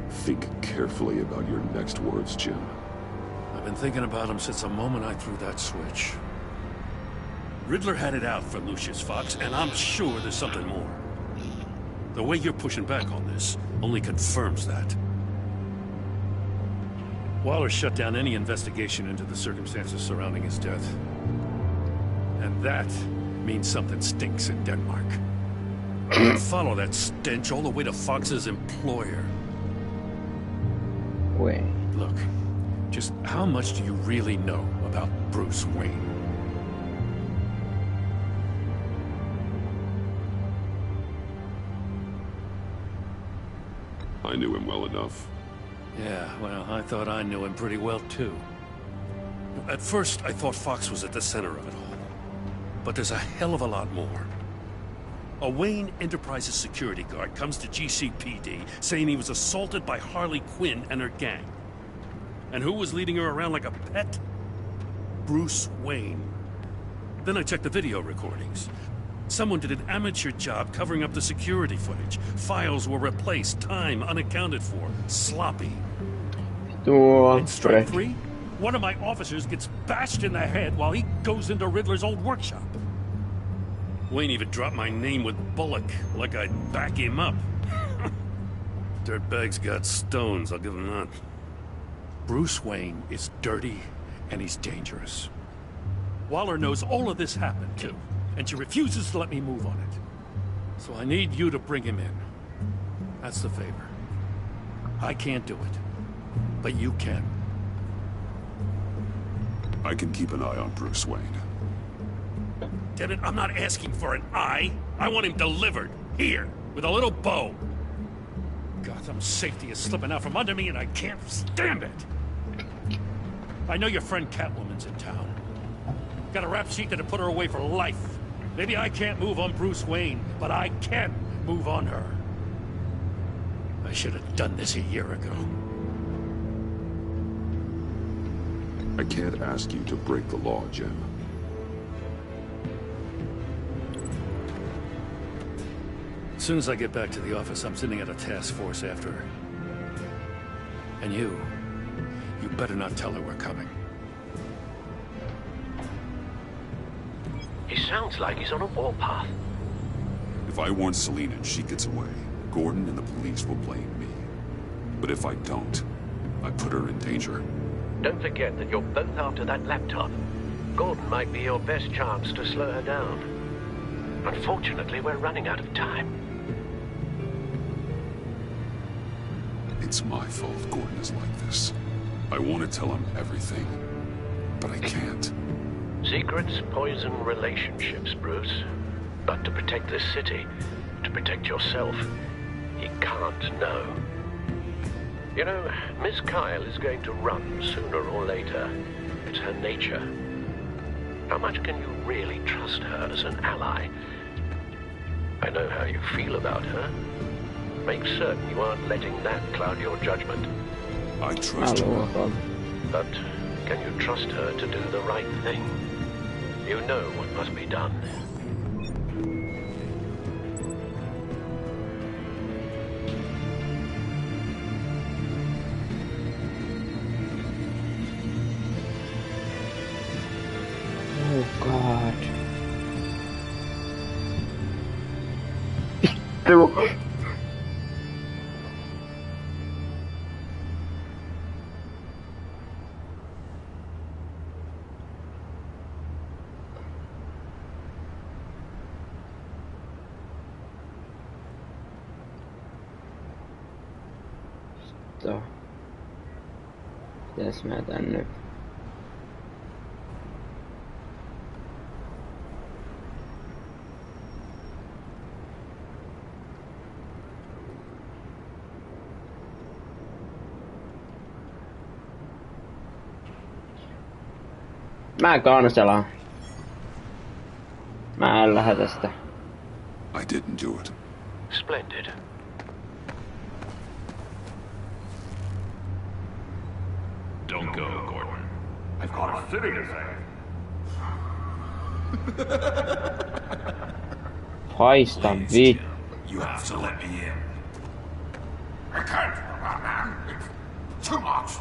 Think carefully about your next words, Jim. I've been thinking about him since the moment I threw that switch. Riddler had it out for Lucius Fox, and I'm sure there's something more. The way you're pushing back on this only confirms that. Waller shut down any investigation into the circumstances surrounding his death. And that means something stinks in Denmark. Follow that stench all the way to Fox's employer. Wait. Look, just how much do you really know about Bruce Wayne? I knew him well enough. Yeah, well, I thought I knew him pretty well, too. At first, I thought Fox was at the center of it all. But there's a hell of a lot more. A Wayne Enterprises security guard comes to GCPD saying he was assaulted by Harley Quinn and her gang. And who was leading her around like a pet? Bruce Wayne. Then I checked the video recordings. Someone did an amateur job covering up the security footage. Files were replaced, time unaccounted for, sloppy. In strike 3, one of my officers gets bashed in the head while he goes into Riddler's old workshop. Wayne even dropped my name with Bullock, like I'd back him up. Dirtbag's got stones, I'll give him that. Bruce Wayne is dirty, and he's dangerous. Waller knows all of this happened, too, and she refuses to let me move on it. So I need you to bring him in. That's the favor. I can't do it, but you can. I can keep an eye on Bruce Wayne. Damn it, I'm not asking for an eye. I want him delivered, here, with a little bow. Gotham's safety is slipping out from under me, and I can't stand it. I know your friend Catwoman's in town. Got a rap sheet that'll put her away for life. Maybe I can't move on Bruce Wayne, but I can move on her. I should have done this a year ago. I can't ask you to break the law, Jim. As soon as I get back to the office, I'm sitting at a task force after her. And you better not tell her we're coming. He sounds like he's on a warpath. If I warn Selina and she gets away, Gordon and the police will blame me. But if I don't, I put her in danger. Don't forget that you're both after that laptop. Gordon might be your best chance to slow her down. Unfortunately, we're running out of time. It's my fault Gordon is like this. I want to tell him everything, but I can't. Secrets poison relationships, Bruce. But to protect this city, to protect yourself, he can't know. You know, Miss Kyle is going to run sooner or later. It's her nature. How much can you really trust her as an ally? I know how you feel about her. Make certain you aren't letting that cloud your judgment. I trust her. But can you trust her to do the right thing? You know what must be done. Oh God. Sitten. Mitäs mä tänne? Mä kanselaan. Mä en lähde tästä. I didn't do it. Splendid. Don't go, Gordon. I've got a city to save. Haista vittu. You have to let me in. I can't, man. It's too much.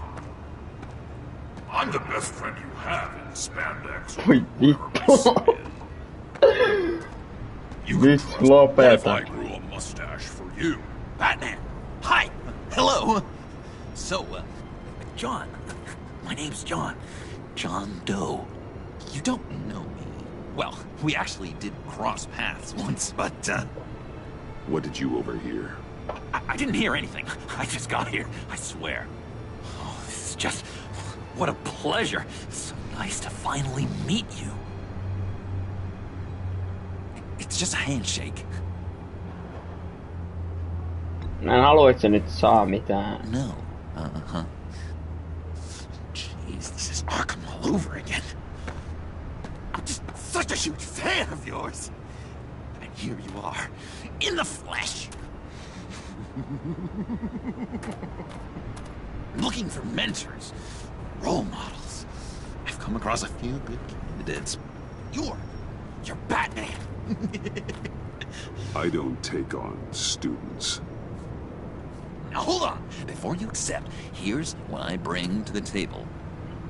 I'm the best friend you have in spandex. Oi vittu. Vittu What if I lopeta. grew a mustache for you? Batman! Hi! Hello! So, John. My name's John. John Doe. You don't know me. Well, we actually did cross paths once, but, What did you overhear? I didn't hear anything. I just got here, I swear. Oh, this is just... What a pleasure. So nice to finally meet you. It's just a handshake. Mä en halua, et sä nyt saa mitään. No. Uh-huh. Jeez, this is Arkham all over again. I'm just such a huge fan of yours. And here you are, in the flesh. Looking for mentors, role models. I've come across a few good candidates. You're Batman. I don't take on students. Now hold on. Before you accept, here's what I bring to the table.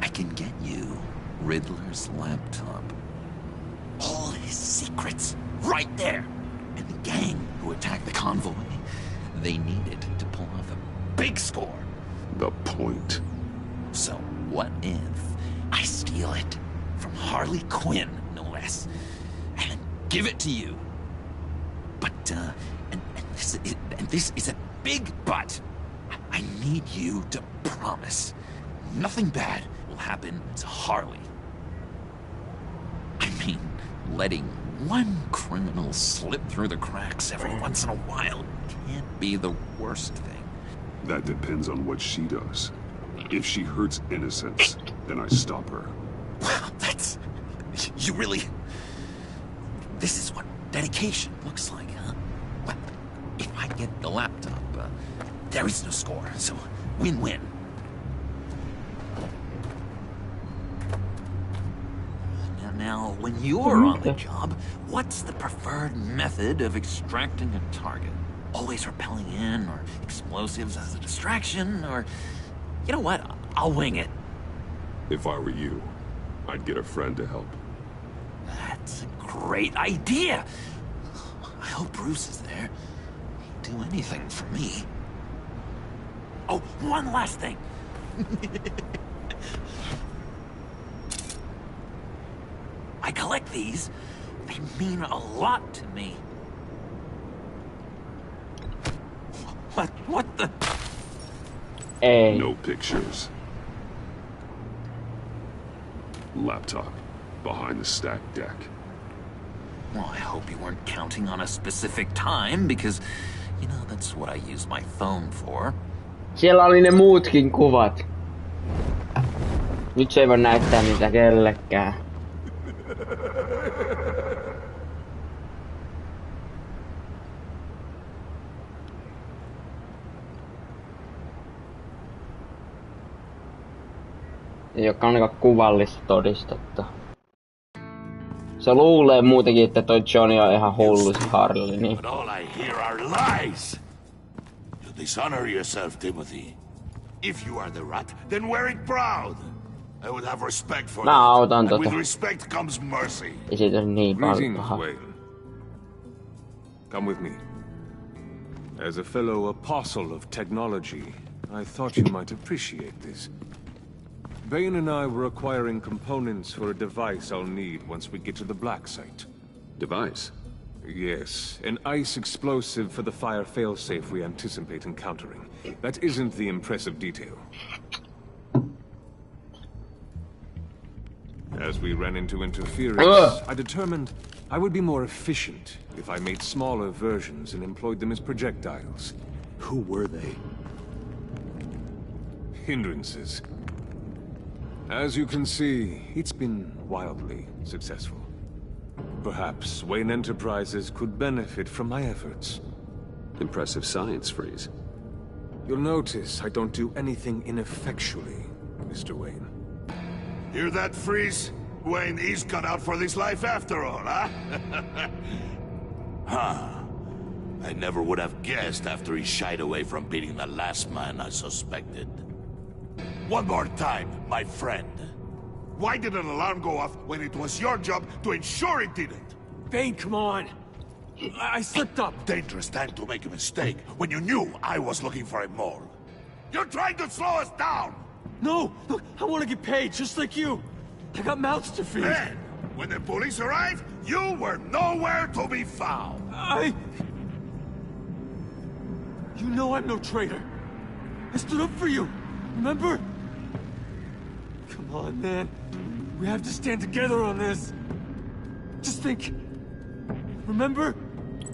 I can get you Riddler's laptop. All his secrets, right there. And the gang who attacked the convoy, they needed to pull off a big score. The point. So what if I steal it from Harley Quinn, no less, and give it to you? But, and this is a big but. I need you to promise nothing bad will happen to Harley. I mean, letting one criminal slip through the cracks every once in a while can't be the worst thing. That depends on what she does. If she hurts innocents, then I stop her. Wow, that's... You really... This is what dedication looks like, huh? Well, if I get the laptop, there is no score, so win-win. Now, when you're on the job, what's the preferred method of extracting a target? Always rappelling in, or explosives as a distraction, or... You know what? I'll wing it. If I were you, I'd get a friend to help. That's a great idea! I hope Bruce is there. He'd do anything for me. Oh, one last thing! I collect these. They mean a lot to me. What the... Ei. No pictures. Laptop. behind the stacked deck. Well, I hope you weren't counting on a specific time, because, you know, that's what I use my phone for. Siellä oli ne muutkin kuvat. Nyt se ei voi näyttää niitä kellekään. Ei olekaan ainakaan kuvallista todistetta. Se luulee muutenkin, että toi Johnny on ihan hullu se Harley, niin. But all I hear are lies! You dishonor yourself, Timothy. If you are the rat, then wear it proud! I would have respect for Mä autan that. And with respect comes mercy. Ei siitä niin paljon Greetings, paha. Wayne. Come with me. As a fellow apostle of technology, I thought you might appreciate this. Bane and I were acquiring components for a device I'll need once we get to the Black Site. Device? Yes, an ice explosive for the fire failsafe we anticipate encountering. That isn't the impressive detail. As we ran into interference, I determined I would be more efficient if I made smaller versions and employed them as projectiles. Who were they? Hindrances. As you can see, it's been wildly successful. Perhaps Wayne Enterprises could benefit from my efforts. Impressive science, Freeze. You'll notice I don't do anything ineffectually, Mr. Wayne. Hear that, Freeze? Wayne is cut out for this life after all, huh? Huh. I never would have guessed after he shied away from beating the last man I suspected. One more time, my friend. Why did an alarm go off when it was your job to ensure it didn't? Bane, come on! I slipped up! Dangerous time to make a mistake when you knew I was looking for a mole. You're trying to slow us down! No! Look, I want to get paid, just like you! I got mouths to feed! Then, when the police arrived, you were nowhere to be found! You know I'm no traitor! I stood up for you, remember? Come on, man. We have to stand together on this. Just think. Remember?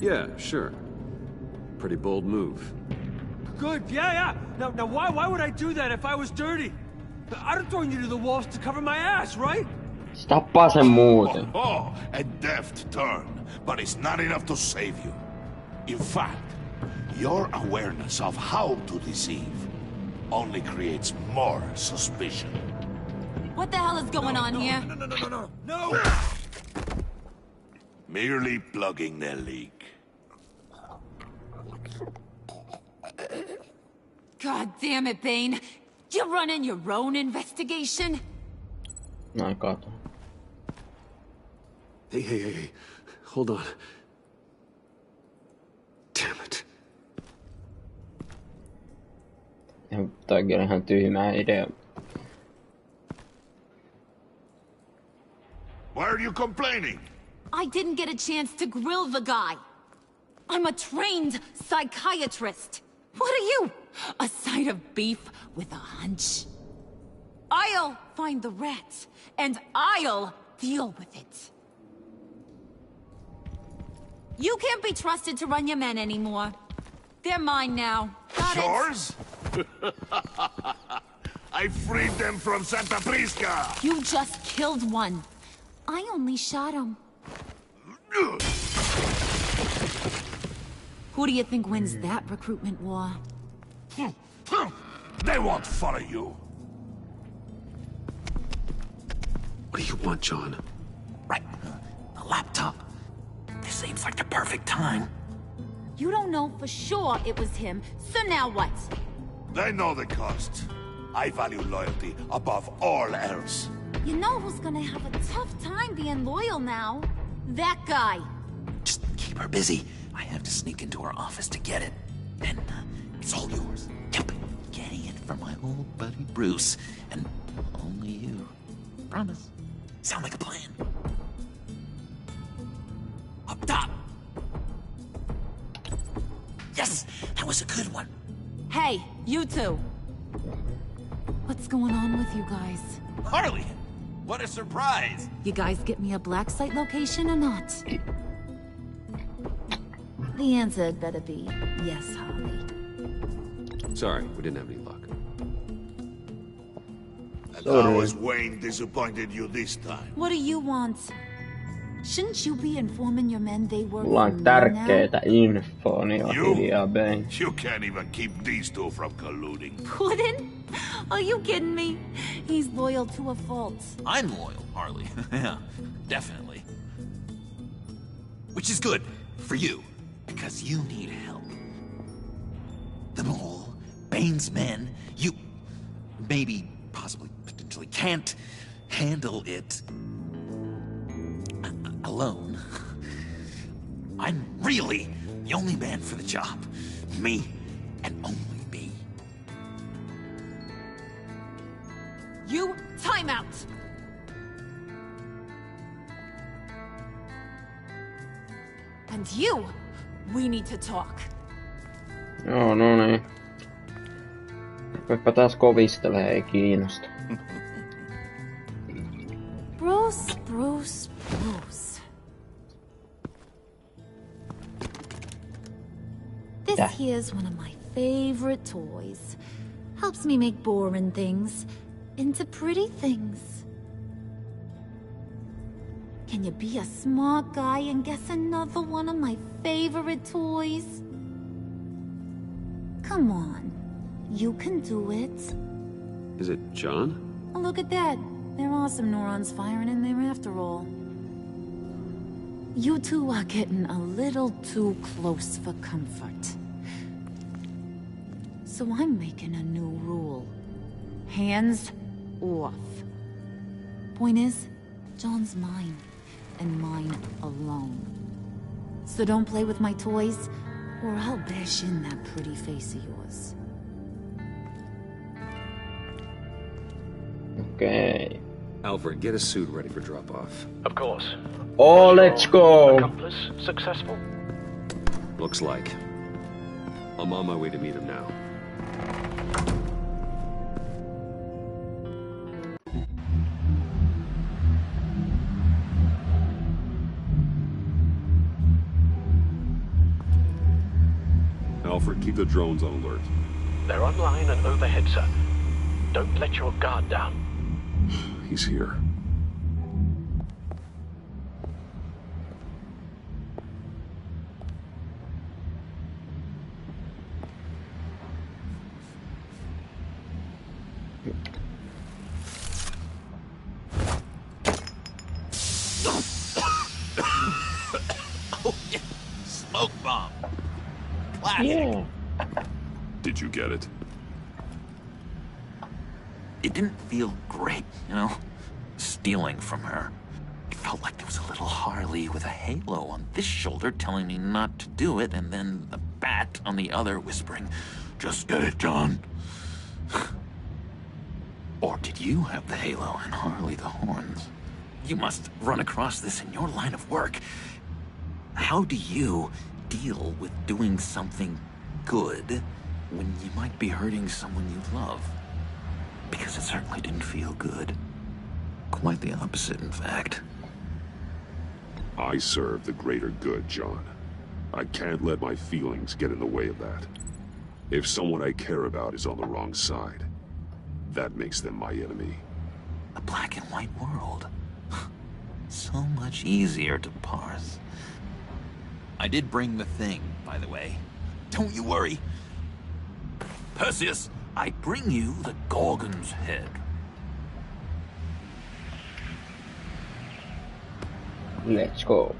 Yeah, sure. Pretty bold move. Good, yeah. Now why would I do that if I was dirty? I'd have thrown you to the walls to cover my ass, right? Tappaa sen muuten. Oh, a deft turn, but it's not enough to save you. In fact, your awareness of how to deceive only creates more suspicion. What the hell is going on here? No! Merely plugging the leak. God damn it, Bane. You're running your own investigation? No, I got it. Hey. Hold on. Damn it. Toikin on ihan tyhmää idea. Why are you complaining? I didn't get a chance to grill the guy. I'm a trained psychiatrist. What are you? A side of beef with a hunch? I'll find the rat, and I'll deal with it. You can't be trusted to run your men anymore. They're mine now. Got it? Yours? I freed them from Santa Prisca! You just killed one. I only shot him. Who do you think wins that recruitment war? They won't follow you. What do you want, John? Right. A laptop. This seems like the perfect time. You don't know for sure it was him, so now what? They know the cost. I value loyalty above all else. You know who's gonna have a tough time being loyal now? That guy. Just keep her busy. I have to sneak into her office to get it. And it's all yours. Yep. Getting it from my old buddy Bruce. And only you. Promise. Sound like a plan. Up top. Yes! That was a good one. Hey, you two. What's going on with you guys? Harley! What a surprise! You guys get me a black site location or not? The answer had better be yes, Harley. Sorry, we didn't have any luck. And how has Wayne disappointed you this time? What do you want? Shouldn't you be informing your men they work Mulla for on me tärkeitä infoa, niin on hiljaa Bane. You can't even keep these two from colluding. Puddin'? Are you kidding me? He's loyal to a fault. I'm loyal, Harley. Yeah, definitely. Which is good for you, because you need help. The mole, Bane's men, you maybe, possibly, potentially can't handle it alone. I'm really the only man for the job. Me and only me. You, time out! And you, we need to talk. Joo, no niin. Rupeepa taas kovistelee, ei kiinnosta. Bruce, Bruce, Bruce. This here's one of my favorite toys. Helps me make boring things into pretty things. Can you be a smart guy and guess another one of my favorite toys? Come on, you can do it. Is it John? Oh, look at that. There are some neurons firing in there after all. You two are getting a little too close for comfort. So I'm making a new rule. Hands off. Point is, John's mine, and mine alone. So don't play with my toys, or I'll bash in that pretty face of yours. Okay. Alfred, get a suit ready for drop-off. Of course. Oh, let's go! Accomplice successful? Looks like. I'm on my way to meet him now. Alfred, keep the drones on alert. They're online and overhead, sir. Don't let your guard down. He's here. Oh, yeah. Smoke bomb. Classic. Yeah. Did you get it? It didn't feel great, you know? Stealing from her. It felt like there was a little Harley with a halo on this shoulder telling me not to do it, and then the bat on the other whispering, "Just get it, John." Or did you have the halo and Harley the horns? You must run across this in your line of work. How do you deal with doing something good when you might be hurting someone you love? Because it certainly didn't feel good. Quite the opposite, in fact. I serve the greater good, John. I can't let my feelings get in the way of that. If someone I care about is on the wrong side, that makes them my enemy. A black and white world. So much easier to parse. I did bring the thing, by the way. Don't you worry. Perseus, I bring you the Gorgon's head. Let's go.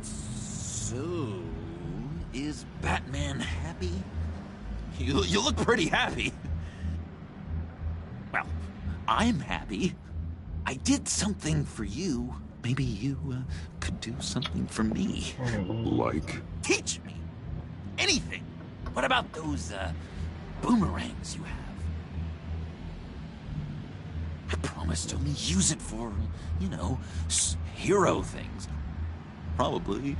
So, is Batman happy? You look pretty happy. Well, I'm happy. I did something for you. Maybe you could do something for me. Like? Teach me. Anything. What about those boomerangs you have? I promised to only use it for, you know, hero things. Probably.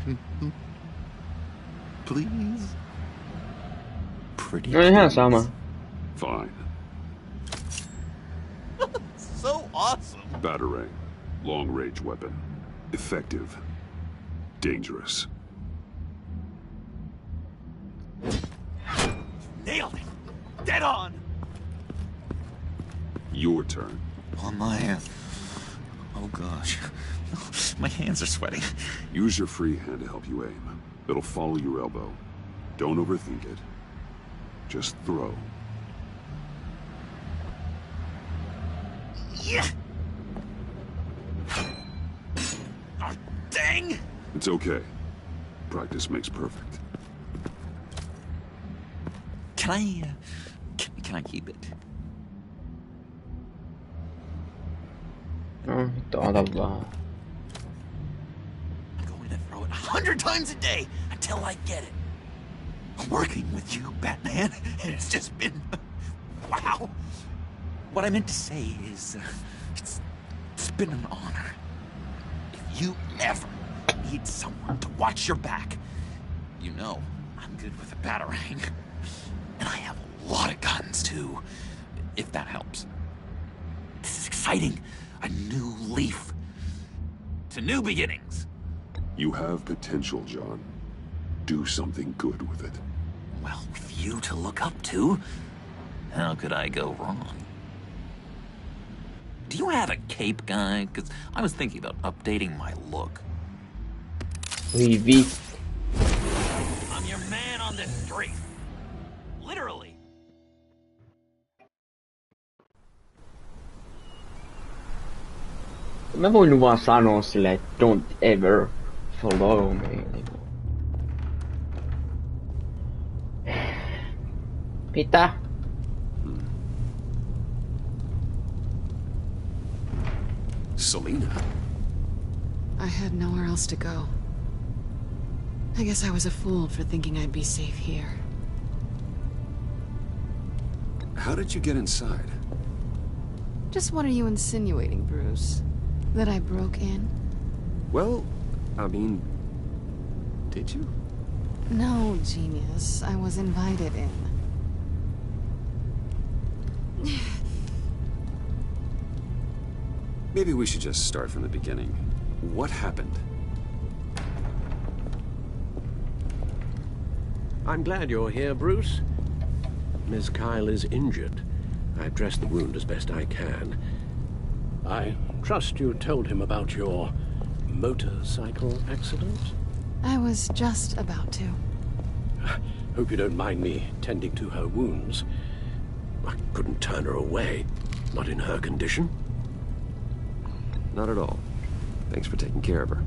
Please. Pretty. No ihan sama. Fine. So awesome. Batarang. Long-range weapon. Effective. Dangerous. Nailed it! Dead on! Your turn. On my hand. Oh gosh. My hands are sweating. Use your free hand to help you aim. It'll follow your elbow. Don't overthink it. Just throw. Yeah! Oh, dang! It's okay. Practice makes perfect. Can I, can I keep it? No, ota vaan. I'm going to throw it 100 times a day until I get it. Working with you, Batman, it's just been... wow. What I meant to say is, it's been an honor. If you ever need someone to watch your back, you know I'm good with a Batarang. And I have a lot of guns, too, if that helps. This is exciting. A new leaf. To new beginnings. You have potential, John. Do something good with it. Well, with you to look up to, how could I go wrong? Do you have a cape, guy? Because I was thinking about updating my look. Oi vittu. I'm your man on this street. Literally. Mä voin vaan sanoa silleen, don't ever follow me. Mitä? Selina. I had nowhere else to go. I guess I was a fool for thinking I'd be safe here. How did you get inside? Just what are you insinuating, Bruce? That I broke in? Well, I mean, did you? No, genius. I was invited in. Maybe we should just start from the beginning. What happened? I'm glad you're here, Bruce. Miss Kyle is injured. I've dressed the wound as best I can. I trust you told him about your motorcycle accident? I was just about to. Hope you don't mind me tending to her wounds. I couldn't turn her away, not in her condition. Not at all. Thanks for taking care of her.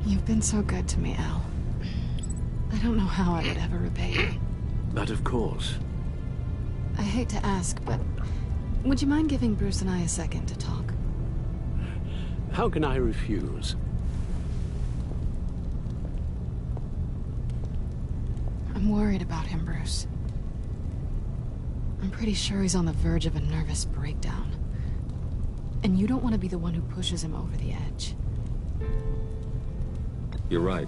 You've been so good to me, Al. I don't know how I would ever repay you. But of course. I hate to ask, but would you mind giving Bruce and I a second to talk? How can I refuse? I'm worried about him, Bruce. I'm pretty sure he's on the verge of a nervous breakdown. And you don't want to be the one who pushes him over the edge. You're right.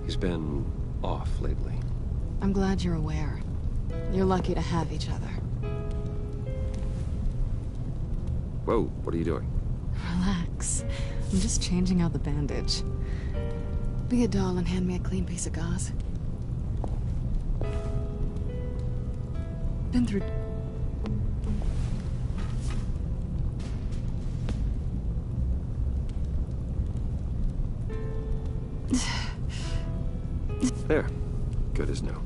He's been off lately. I'm glad you're aware. You're lucky to have each other. Whoa, what are you doing? Relax. I'm just changing out the bandage. Be a doll and hand me a clean piece of gauze. Been through... There. Good as new.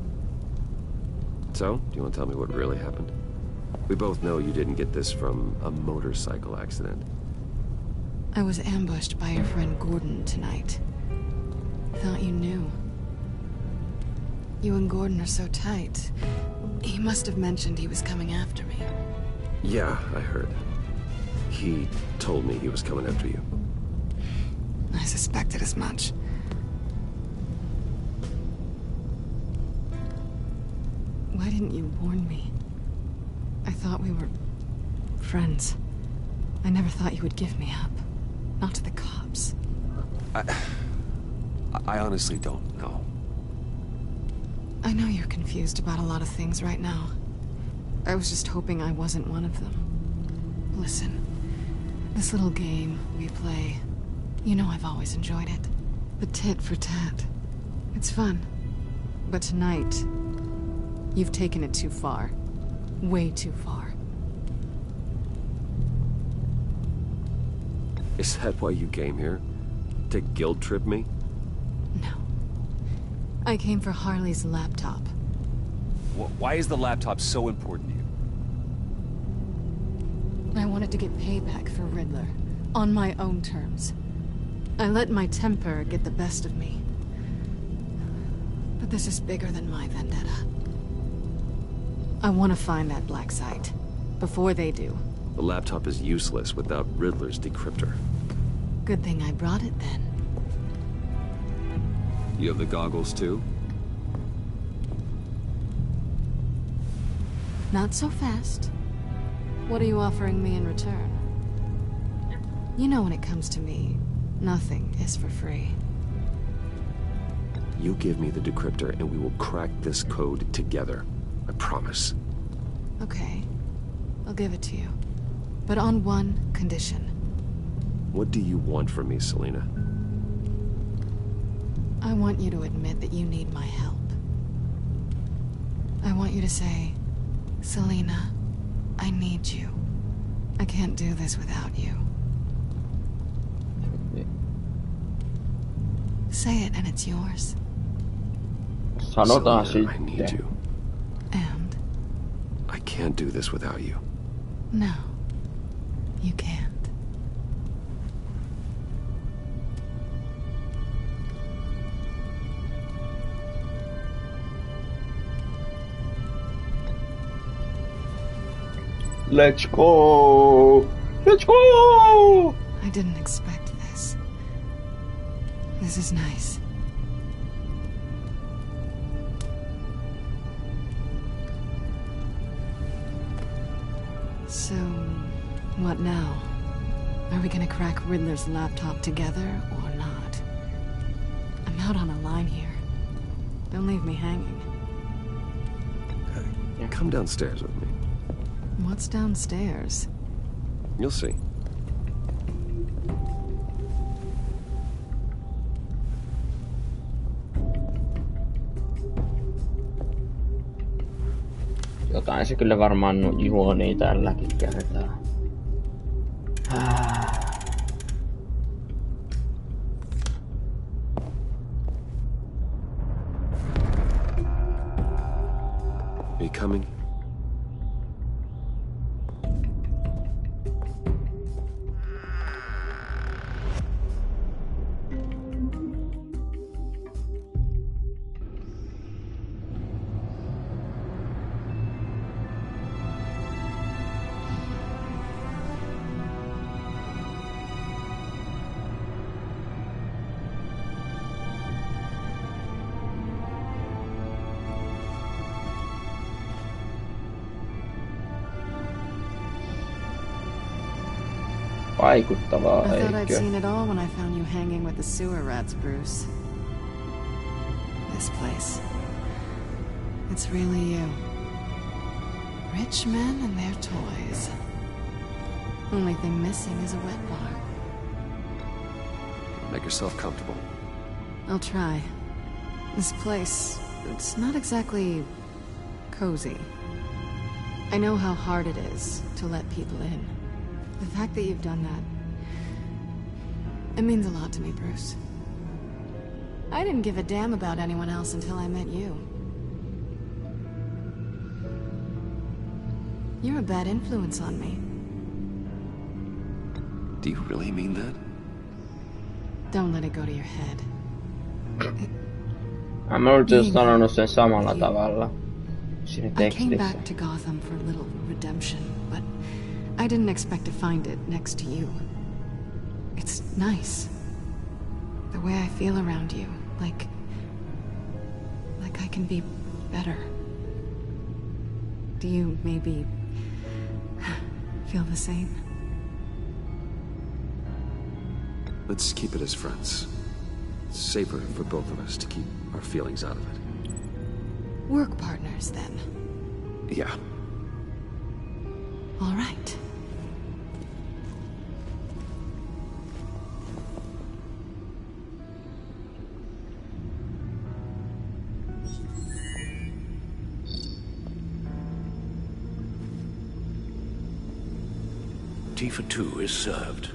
So, do you want to tell me what really happened? We both know you didn't get this from a motorcycle accident. I was ambushed by your friend Gordon tonight. Thought you knew. You and Gordon are so tight. He must have mentioned he was coming after me. Yeah, I heard. He told me he was coming after you. I suspected as much. Why didn't you warn me? I thought we were... friends. I never thought you would give me up. Not to the cops. I honestly don't know. I know you're confused about a lot of things right now. I was just hoping I wasn't one of them. Listen, This little game we play, you know I've always enjoyed it. The tit for tat. It's fun. But tonight, you've taken it too far. Way too far. Is that why you came here? To guilt trip me? No. I came for Harley's laptop. Why is the laptop so important to you? I wanted to get payback for Riddler. On my own terms. I let my temper get the best of me. But this is bigger than my vendetta. I want to find that black site. Before they do. The laptop is useless without Riddler's decryptor. Good thing I brought it then. You have the goggles too? Not so fast. What are you offering me in return? You know when it comes to me, nothing is for free. You give me the decryptor and we will crack this code together. I promise. Okay. I'll give it to you. But on one condition. What do you want from me, Selina? I want you to admit that you need my help. I want you to say, Selina, I need you. I can't do this without you. Say it and it's yours. Sanotaan Selina, I need sitten. you. And? I can't do this without you. No. You can't. Let's go! Let's go! I didn't expect this. This is nice. So, what now? Are we gonna crack Riddler's laptop together or not? I'm out on a line here. Don't leave me hanging. Come downstairs with me. What's downstairs? You'll see. Jotain se kyllä varmaan juonii tälläkin kertaa. Are you coming? Vaikuttavaa, I thought I'd eikö? seen it all when I found you hanging with the sewer rats, Bruce. This place. It's really you. Rich men and their toys. Only thing missing is a wet bar. Make yourself comfortable. I'll try. This place, it's not exactly cozy. I know how hard it is to let people in. The fact that you've done that, it means a lot to me, Bruce. I didn't give a damn about anyone else until I met you. You're a bad influence on me. Do you really mean that? Don't let it go to your head. Mä olin just sanonut sen samalla tavalla siinä I came tekstissä. back to Gotham for a little redemption, but I didn't expect to find it next to you. It's nice. The way I feel around you, like I can be better. Do you maybe feel the same? Let's keep it as friends. It's safer for both of us to keep our feelings out of it. Work partners, then. Yeah. All right. tea for two is served.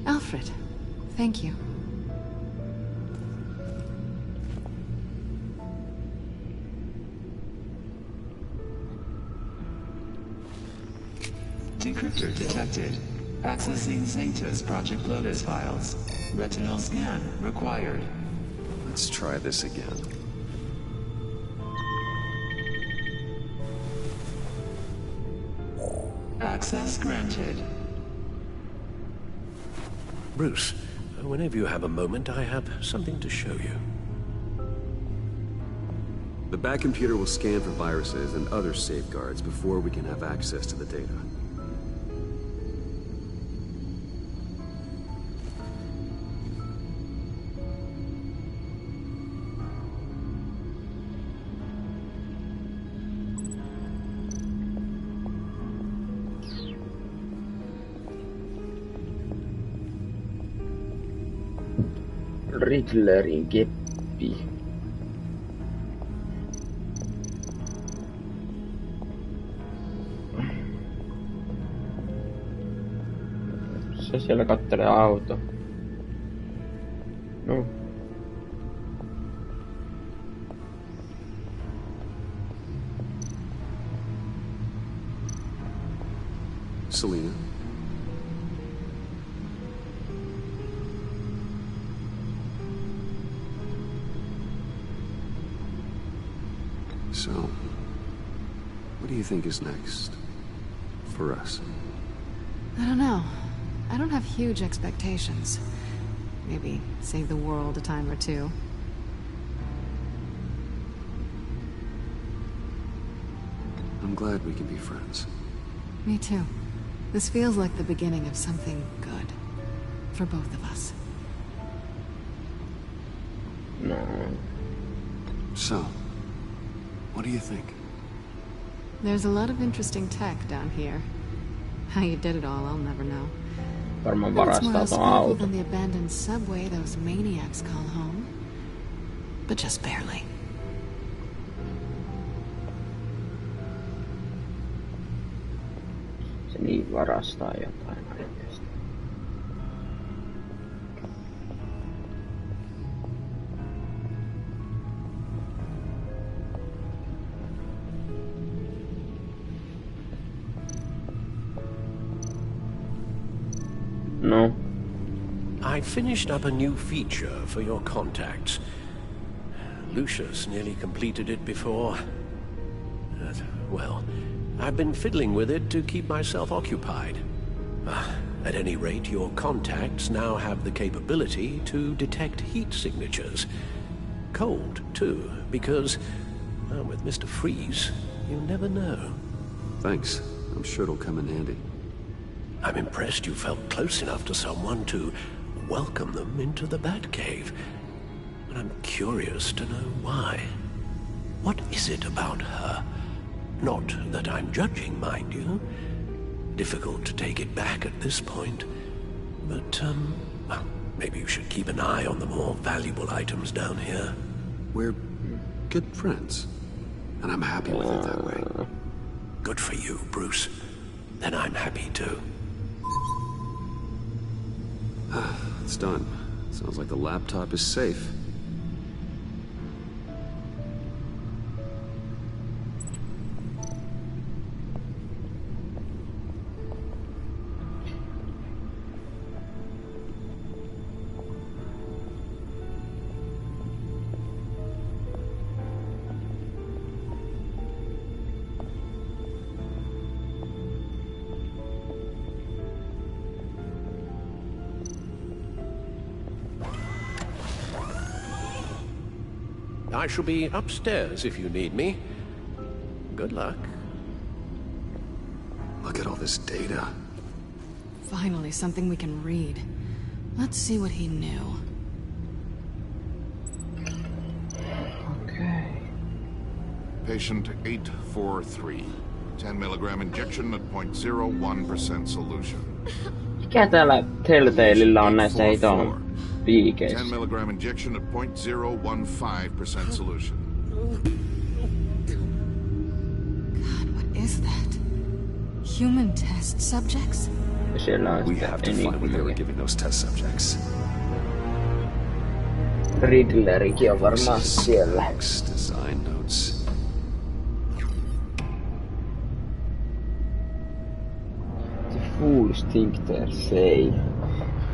Alfred, thank you. Decryptor detected. Accessing Sanctus Project Lotus files. Retinal scan required. Let's try this again. Access granted. Bruce, whenever you have a moment, I have something to show you. The back computer will scan for viruses and other safeguards before we can have access to the data. Riddlerin keppi. Se siellä kattelee auto. No. Selena? So, what do you think is next for us? I don't know. I don't have huge expectations. Maybe save the world a time or two. I'm glad we can be friends. Me too. This feels like the beginning of something good. For both of us. No. So, what do you think? There's a lot of interesting tech down here. How you did it all, I'll never know. Varmaan But it's more varastaa ton hospitable auto. than the abandoned subway those maniacs call home. But just barely. Se niin varastaa jotain oikeesti. No. I finished up a new feature for your contacts. Lucius nearly completed it before. Well, I've been fiddling with it to keep myself occupied. At any rate, your contacts now have the capability to detect heat signatures. Cold, too, because, well, with Mr. Freeze, you never know. Thanks. I'm sure it'll come in handy. I'm impressed you felt close enough to someone to welcome them into the Batcave. And I'm curious to know why. What is it about her? Not that I'm judging, mind you. Difficult to take it back at this point. But, well, maybe you should keep an eye on the more valuable items down here. We're good friends, and I'm happy with it that way. Good for you, Bruce. Then I'm happy too. It's done. Sounds like the laptop is safe. I shall be upstairs if you need me. Good luck. Look at all this data. Finally, something we can read. Let's see what he knew. Okay. Patient 843. 10 milligram injection at 0.01% solution. Mikä täällä Telltaleilla on näissä hiton 10 piikeissä? milligram injection at 0.015% solution. God, what is that? Human test subjects? Ja siellä on We sitä have to find what they were enigmiä. giving those test subjects. Riddlerikin on varmaan siellä. Design notes. The fools think they say.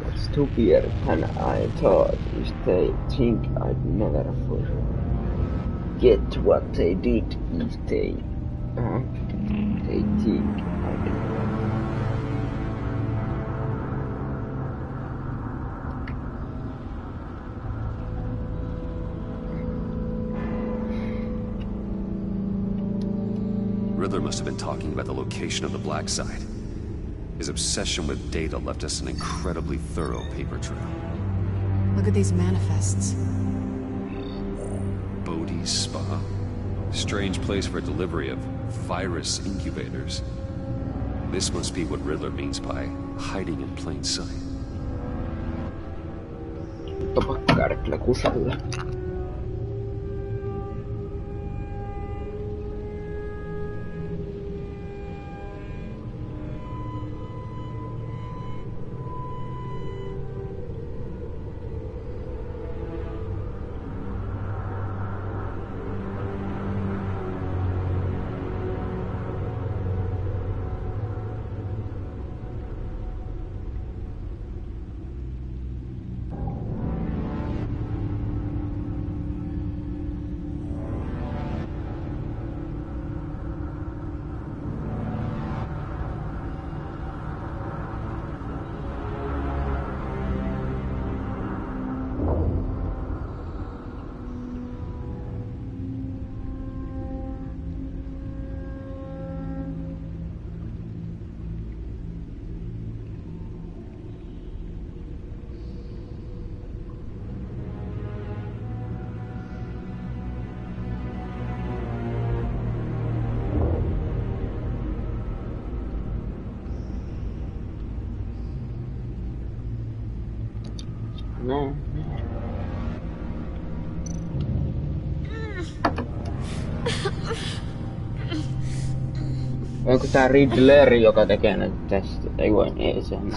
What's stupider than I thought is they think I'd never forget what they did if they think I'd. Riddler must have been talking about the location of the Black Site. His obsession with data left us an incredibly thorough paper trail. Look at these manifests. Bodhi's Spa? Strange place for delivery of virus incubators. This must be what Riddler means by hiding in plain sight. Topakkaari kyllä kusella. No. Onko tää Riddler, joka tekee näitä testejä? Ei voi, ei se on.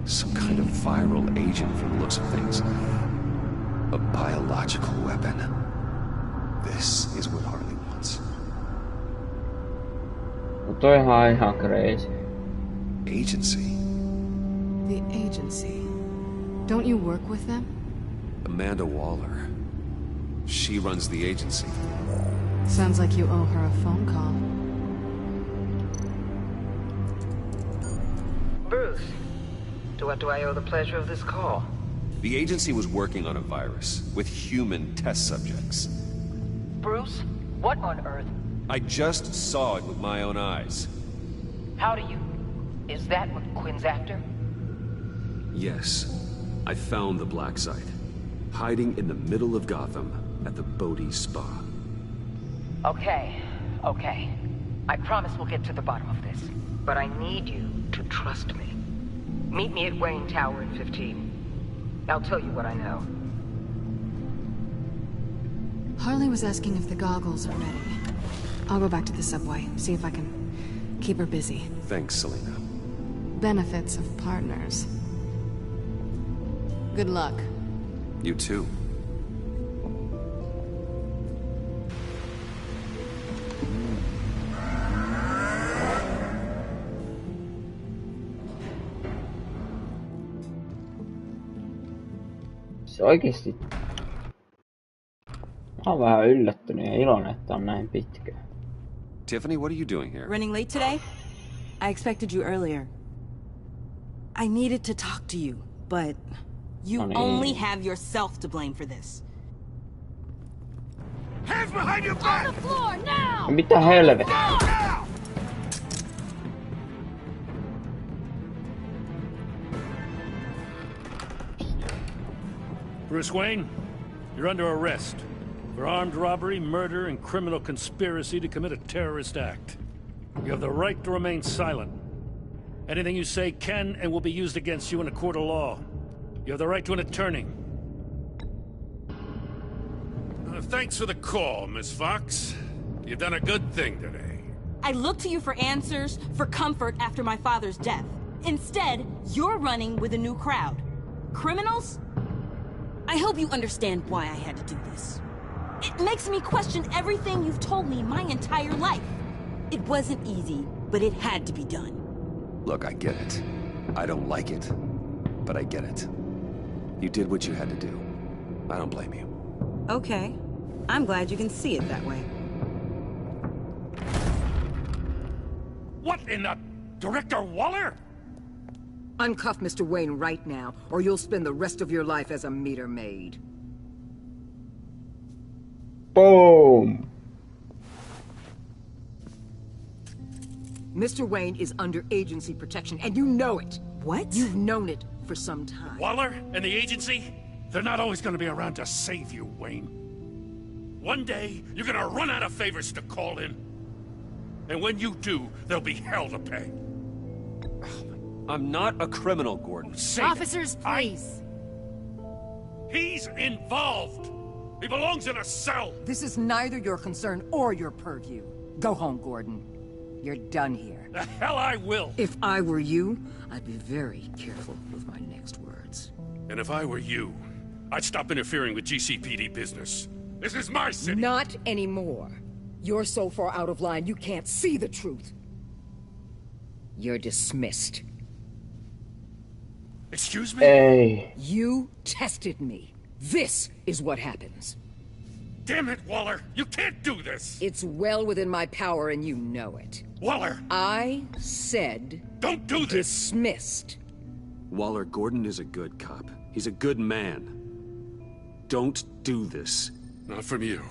Some kind of viral agent from the looks of things. A biological weapon. This is what Harley wants. No toihan on ihan crazy. Agency? The agency. Don't you work with them? Amanda Waller. She runs the agency. Sounds like you owe her a phone call. Bruce, to what do I owe the pleasure of this call? The agency was working on a virus with human test subjects. Bruce, what on earth? I just saw it with my own eyes. How do you... Is that what Quinn's after? Yes. I found the Black Site. Hiding in the middle of Gotham at the Bodhi Spa. Okay. I promise we'll get to the bottom of this. But I need you to trust me. Meet me at Wayne Tower in 15. I'll tell you what I know. Harley was asking if the goggles are ready. I'll go back to the subway, see if I can keep her busy. Thanks, Selena. Benefits of partners. Good luck. You too. Se oikeesti... Mä oon vähän yllättynyt ja iloinen, että on näin pitkä. Tiffany, what are you doing here? Running late today? I expected you earlier. I needed to talk to you, but you only have yourself to blame for this. Hands behind your back! On the floor, now! Mitä helvettiä? Bruce Wayne, you're under arrest for armed robbery, murder, and criminal conspiracy to commit a terrorist act. You have the right to remain silent. Anything you say can and will be used against you in a court of law. You have the right to an attorney. Thanks for the call, Miss Fox. You've done a good thing today. I look to you for answers, for comfort after my father's death. Instead, you're running with a new crowd. Criminals? I hope you understand why I had to do this. It makes me question everything you've told me my entire life. It wasn't easy, but it had to be done. Look, I get it. I don't like it, but I get it. You did what you had to do. I don't blame you. Okay. I'm glad you can see it that way. What in the... Director Waller? Uncuff Mr. Wayne right now, or you'll spend the rest of your life as a meter maid. Boom! Mr. Wayne is under agency protection, and you know it. What? You've known it for some time. Waller and the agency? They're not always gonna be around to save you, Wayne. One day, you're gonna run out of favors to call in. And when you do, there'll be hell to pay. I'm not a criminal, Gordon. Officers, please. He's involved. He belongs in a cell. This is neither your concern or your purview. Go home, Gordon. You're done here. The hell I will. If I were you, I'd be very careful with my next words. And if I were you, I'd stop interfering with GCPD business. This is my city. Not anymore. You're so far out of line, you can't see the truth. You're dismissed. Excuse me? Hey. You tested me. This is what happens. Damn it, Waller! You can't do this! It's well within my power and you know it. Waller! I said... Don't do this! Dismissed. Waller, Gordon is a good cop. He's a good man. Don't do this. Not from you.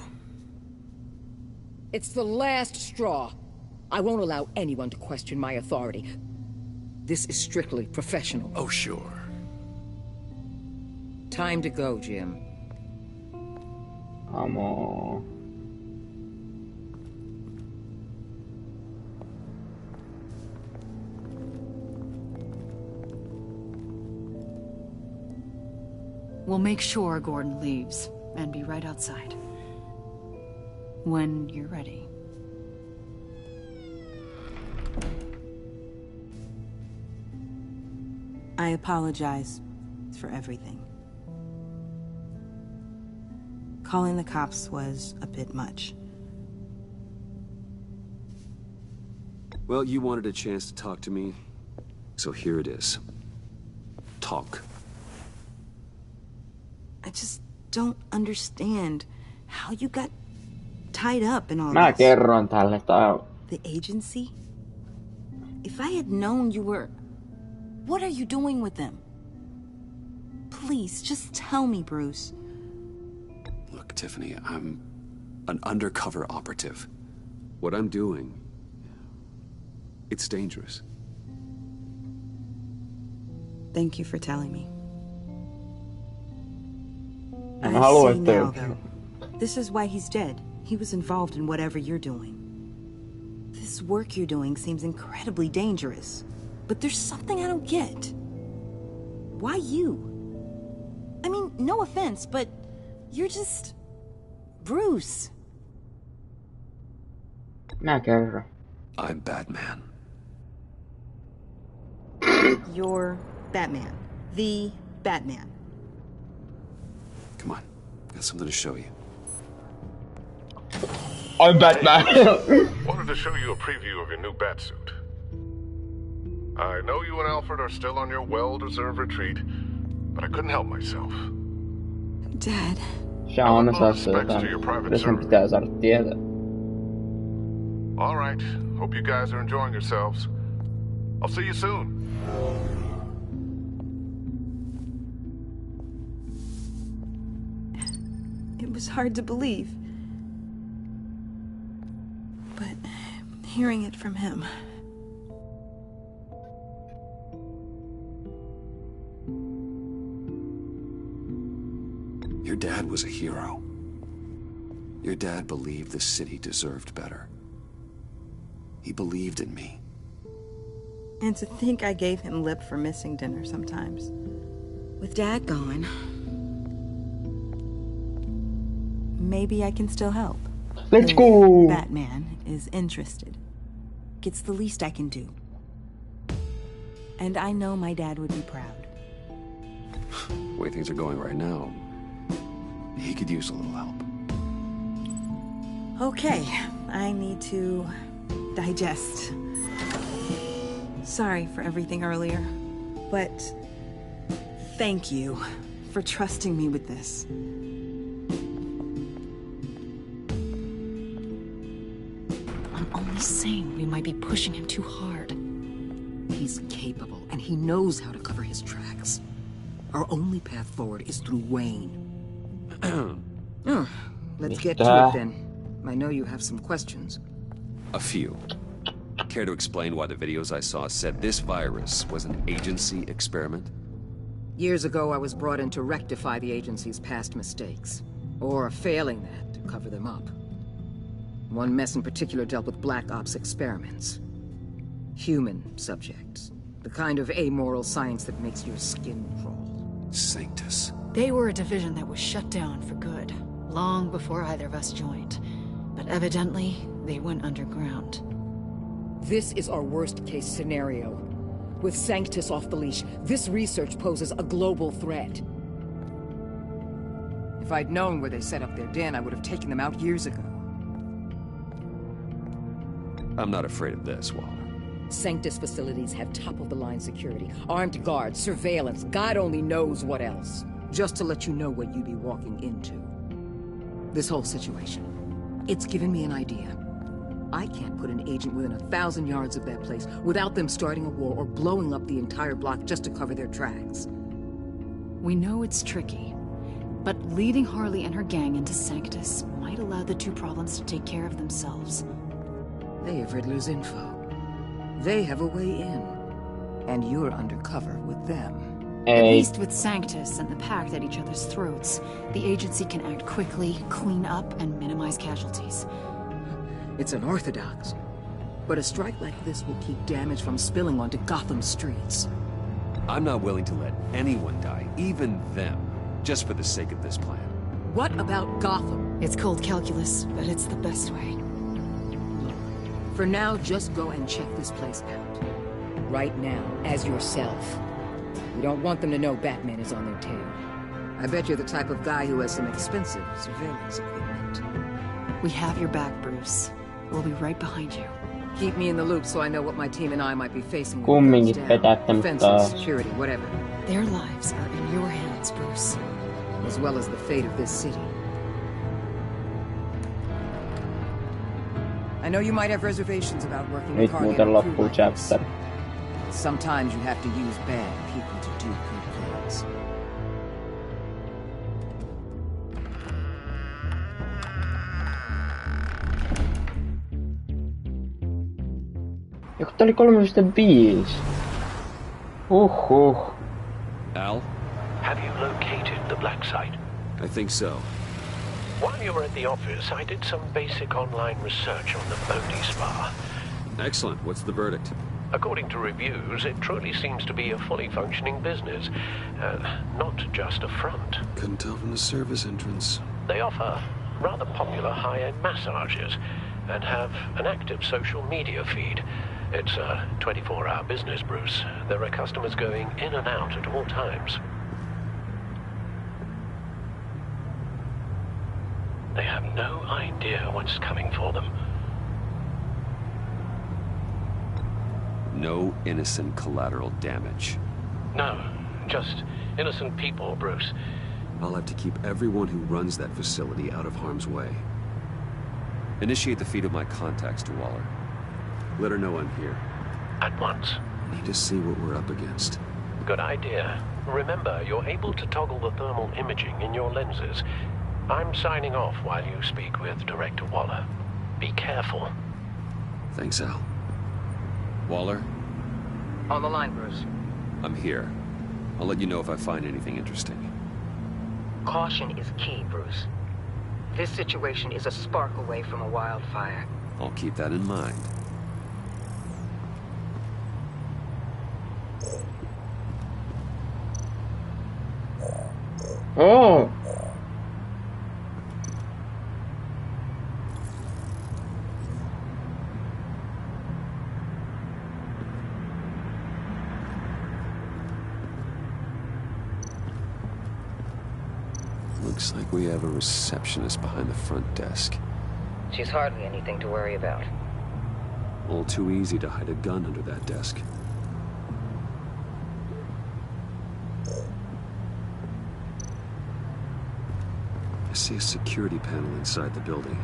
It's the last straw. I won't allow anyone to question my authority. This is strictly professional. Oh, sure. Time to go, Jim. Come on. We'll make sure Gordon leaves, and be right outside. When you're ready. I apologize for everything. Calling the cops was a bit much. Well, you wanted a chance to talk to me, so here it is. Talk. I just don't understand how you got tied up in all Mä this. kerron tälle tää. The agency? If I had known you were... What are you doing with them? Please, just tell me, Bruce. Look, Tiffany, I'm an undercover operative. What I'm doing, it's dangerous. Thank you for telling me. En I halua, see että... now, though. This is why he's dead. He was involved in whatever you're doing. This work you're doing seems incredibly dangerous. But there's something I don't get. Why you? I mean, no offense, but you're just... Bruce. Mä kerron. I'm Batman. You're Batman. The Batman. Come on, got something to show you. I'm Batman. Wanted to show you a preview of your new batsuit. I know you and Alfred are still on your well-deserved retreat, but I couldn't help myself. Dad. Shauna saa jotain. Jos mun pitää saada tietää. All right. Hope you guys are enjoying yourselves. I'll see you soon. It was hard to believe. But hearing it from him... Your dad was a hero. Your dad believed the city deserved better. He believed in me. And to think I gave him lip for missing dinner sometimes. With Dad gone, maybe I can still help. Let's go! Batman is interested. It's the least I can do. And I know my dad would be proud. The way things are going right now, he could use a little help. Okay, I need to digest. Sorry for everything earlier, but thank you for trusting me with this. I'm only saying we might be pushing him too hard. He's capable, and he knows how to cover his tracks. Our only path forward is through Wayne. Let's get to it then. I know you have some questions. A few. Care to explain why the videos I saw said this virus was an agency experiment? Years ago, I was brought in to rectify the agency's past mistakes. Or failing that, to cover them up. One mess in particular dealt with Black Ops experiments. Human subjects. The kind of amoral science that makes your skin crawl. Sanctus. They were a division that was shut down for good, long before either of us joined. But evidently, they went underground. This is our worst-case scenario. With Sanctus off the leash, this research poses a global threat. If I'd known where they set up their den, I would have taken them out years ago. I'm not afraid of this, Waller. Sanctus facilities have top-of-the-line security, armed guards, surveillance, God only knows what else. Just to let you know what you'd be walking into. This whole situation. It's given me an idea. I can't put an agent within 1,000 yards of that place without them starting a war or blowing up the entire block just to cover their tracks. We know it's tricky, but leading Harley and her gang into Sanctus might allow the two problems to take care of themselves. They have Riddler's info. They have a way in. And you're undercover with them. At least with Sanctus and the Pact at each other's throats, the agency can act quickly, clean up, and minimize casualties. It's unorthodox. But a strike like this will keep damage from spilling onto Gotham streets. I'm not willing to let anyone die, even them, just for the sake of this plan. What about Gotham? It's cold calculus, but it's the best way. For now, just go and check this place out. Right now, as yourself. We don't want them to know Batman is on their tail. I bet you're the type of guy who has some expensive surveillance equipment. We have your back, Bruce. We'll be right behind you. Keep me in the loop so I know what my team and I might be facing. Fences, security, whatever. Their lives are in your hands, Bruce. As well as the fate of this city. I know you might have reservations about working with Harley and a crew like this. Sometimes you have to use bad people to do good things. Joku tää oli 3.5. Huhhuh. Al? Have you located the black site? I think so. While you were at the office, I did some basic online research on the Bodhi Spa. Excellent. What's the verdict? According to reviews, it truly seems to be a fully functioning business. Not just a front. Couldn't tell from the service entrance. They offer rather popular high-end massages and have an active social media feed. It's a 24-hour business, Bruce. There are customers going in and out at all times. They have no idea what's coming for them. No innocent collateral damage. No, just innocent people, Bruce. I'll have to keep everyone who runs that facility out of harm's way. Initiate the feed of my contacts to Waller. Let her know I'm here. At once. I need to see what we're up against. Good idea. Remember, you're able to toggle the thermal imaging in your lenses. I'm signing off while you speak with Director Waller. Be careful. Thanks, Al. Waller? On the line, Bruce. I'm here. I'll let you know if I find anything interesting. Caution is key, Bruce. This situation is a spark away from a wildfire. I'll keep that in mind. Oh! Looks like we have a receptionist behind the front desk. She's hardly anything to worry about. All too easy to hide a gun under that desk. I see a security panel inside the building.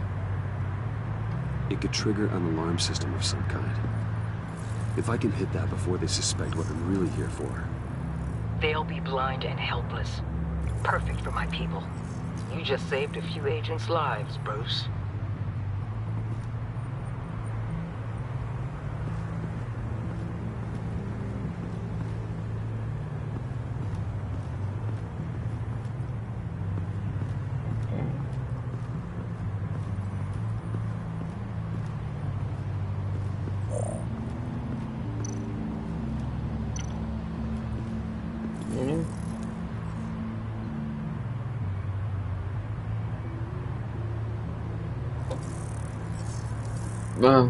It could trigger an alarm system of some kind. If I can hit that before they suspect what I'm really here for. They'll be blind and helpless. Perfect for my people. You just saved a few agents' lives, Bruce.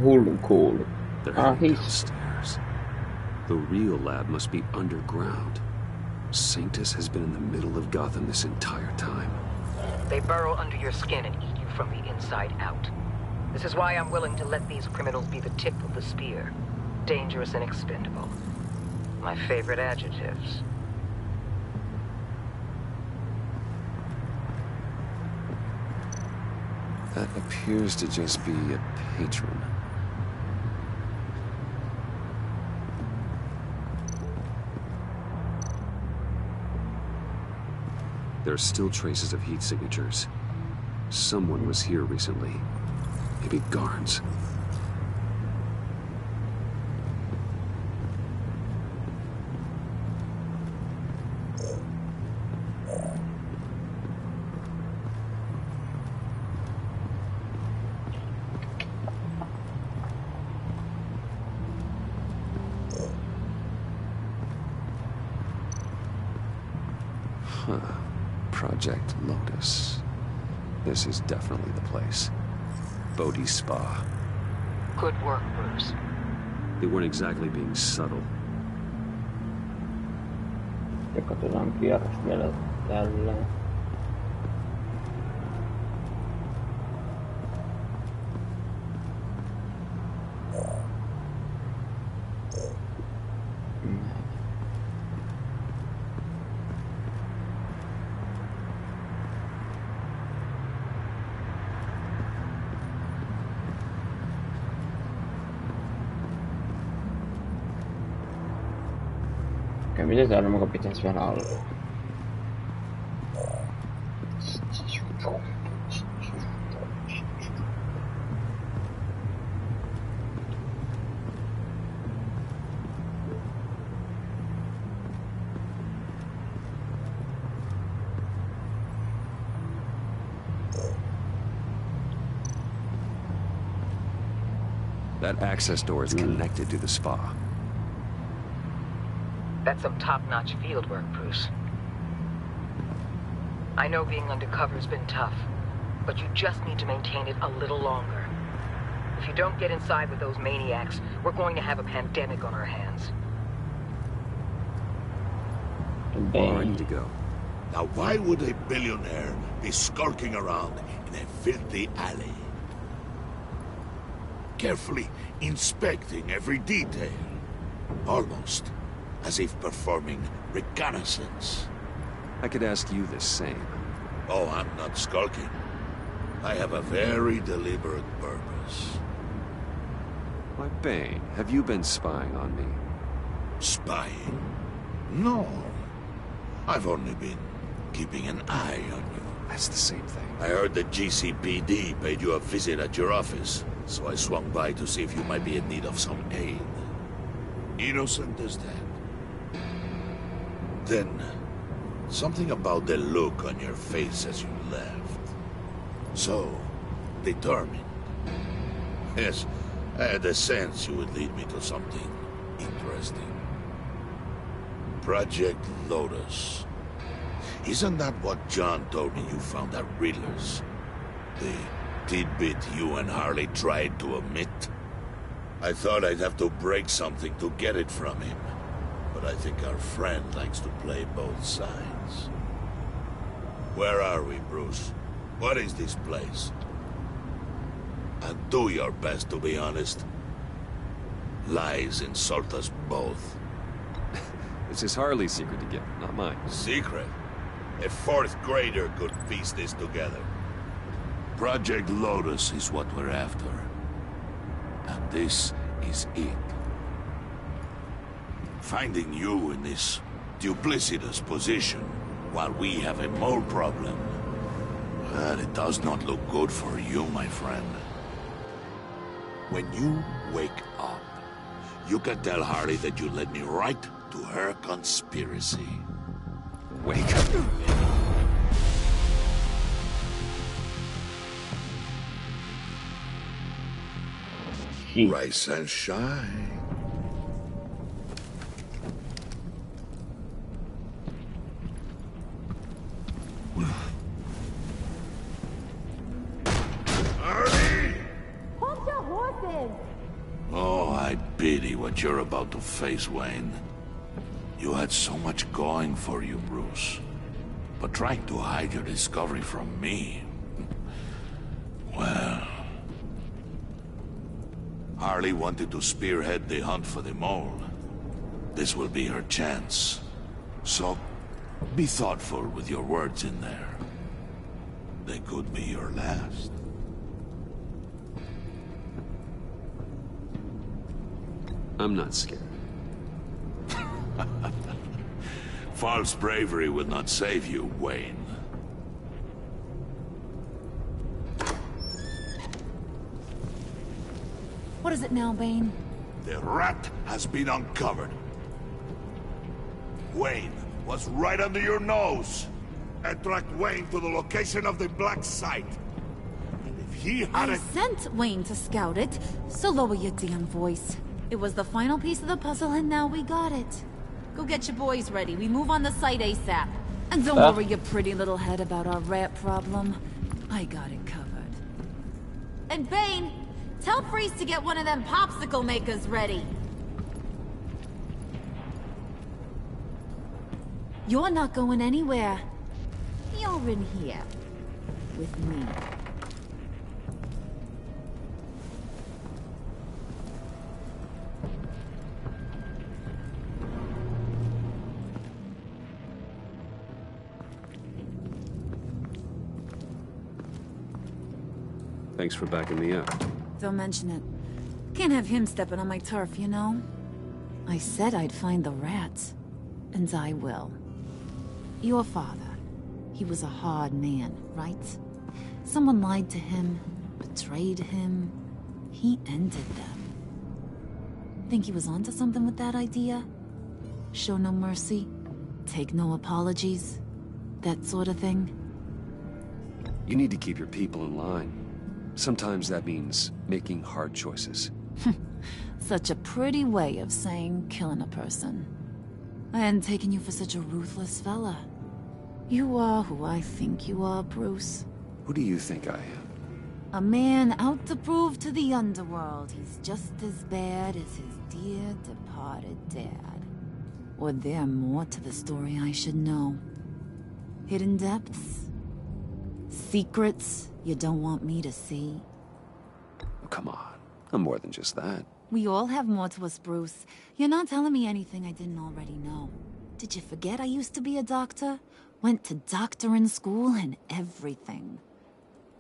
Hullun cool. They're heading downstairs. The real lab must be underground. Sanctus has been in the middle of Gotham this entire time. They burrow under your skin and eat you from the inside out. This is why I'm willing to let these criminals be the tip of the spear. Dangerous and expendable. My favorite adjectives. That appears to just be a patron. There are still traces of heat signatures. Someone was here recently. Maybe Garns. Huh. Project Lotus. This is definitely the place. Bodhi's Spa. Good work, Bruce. They weren't exactly being subtle. Ja katsotaan kierros vielä tällä. Miten täällä muka pitäis vielä olla? That access door is connected to the spa. That's some top-notch field work, Bruce. I know being undercover's been tough, but you just need to maintain it a little longer. If you don't get inside with those maniacs, we're going to have a pandemic on our hands. All ready to go. Now why would a billionaire be skulking around in a filthy alley? Carefully inspecting every detail. Almost as if performing reconnaissance. I could ask you the same. Oh, I'm not skulking. I have a very deliberate purpose. Why, Bane, have you been spying on me? Spying? No. I've only been keeping an eye on you. That's the same thing. I heard the GCPD paid you a visit at your office, so I swung by to see if you might be in need of some aid. Innocent as that. Then, something about the look on your face as you left. So, determined. Yes, I had a sense you would lead me to something interesting. Project Lotus. Isn't that what John told me you found at Riddler's? The tidbit you and Harley tried to omit? I thought I'd have to break something to get it from him. But I think our friend likes to play both sides. Where are we, Bruce? What is this place? And do your best to be honest. Lies insult us both. This is Harley's secret to get, not mine. Secret? A fourth grader could piece this together. Project Lotus is what we're after. And this is it. Finding you in this duplicitous position while we have a mole problem. Well, it does not look good for you, my friend. When you wake up, you can tell Harley that you led me right to her conspiracy. Wake up. Rise and shine. Hold your horses! Oh, I pity what you're about to face, Wayne. You had so much going for you, Bruce. But trying to hide your discovery from me... Well... Harley wanted to spearhead the hunt for the mole. This will be her chance. So, be thoughtful with your words in there. They could be your last. I'm not scared. False bravery would not save you, Wayne. What is it now, Bane? The rat has been uncovered. Wayne was right under your nose. I tracked Wayne to the location of the black site. And if he had I sent Wayne to scout it, so lower your damn voice. It was the final piece of the puzzle, and now we got it. Go get your boys ready. We move on the site ASAP. And don't worry your pretty little head about our rat problem. I got it covered. And Bane, tell Freeze to get one of them popsicle makers ready. You're not going anywhere. You're in here. With me. Thanks for backing me up. Don't mention it. Can't have him stepping on my turf, you know? I said I'd find the rats. And I will. Your father. He was a hard man, right? Someone lied to him, betrayed him. He ended them. Think he was onto something with that idea? Show no mercy? Take no apologies? That sort of thing? You need to keep your people in line. Sometimes that means making hard choices. Such a pretty way of saying killing a person. I hadn't taken you for such a ruthless fella. You are who I think you are, Bruce. Who do you think I am? A man out to prove to the underworld he's just as bad as his dear departed dad. Or there more to the story I should know. Hidden depths? Secrets you don't want me to see? Oh, come on. I'm more than just that. We all have more to us, Bruce. You're not telling me anything I didn't already know. Did you forget I used to be a doctor? Went to doctoring school and everything.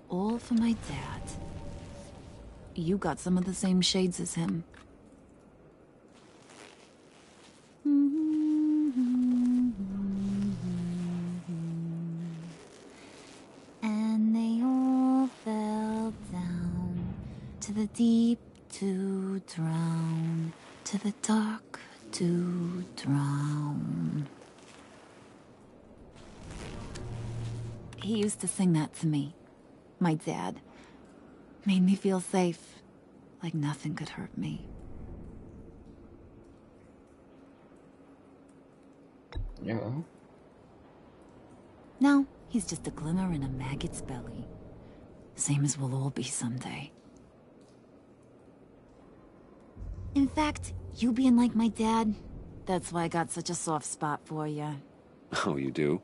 All for my dad. You got some of the same shades as him. And they all fell down to the deep to drown, to the dark to drown. He used to sing that to me. My dad. Made me feel safe. Like nothing could hurt me. Yeah. Now, he's just a glimmer in a maggot's belly. Same as we'll all be someday. In fact, you being like my dad, that's why I got such a soft spot for you. Oh, you do?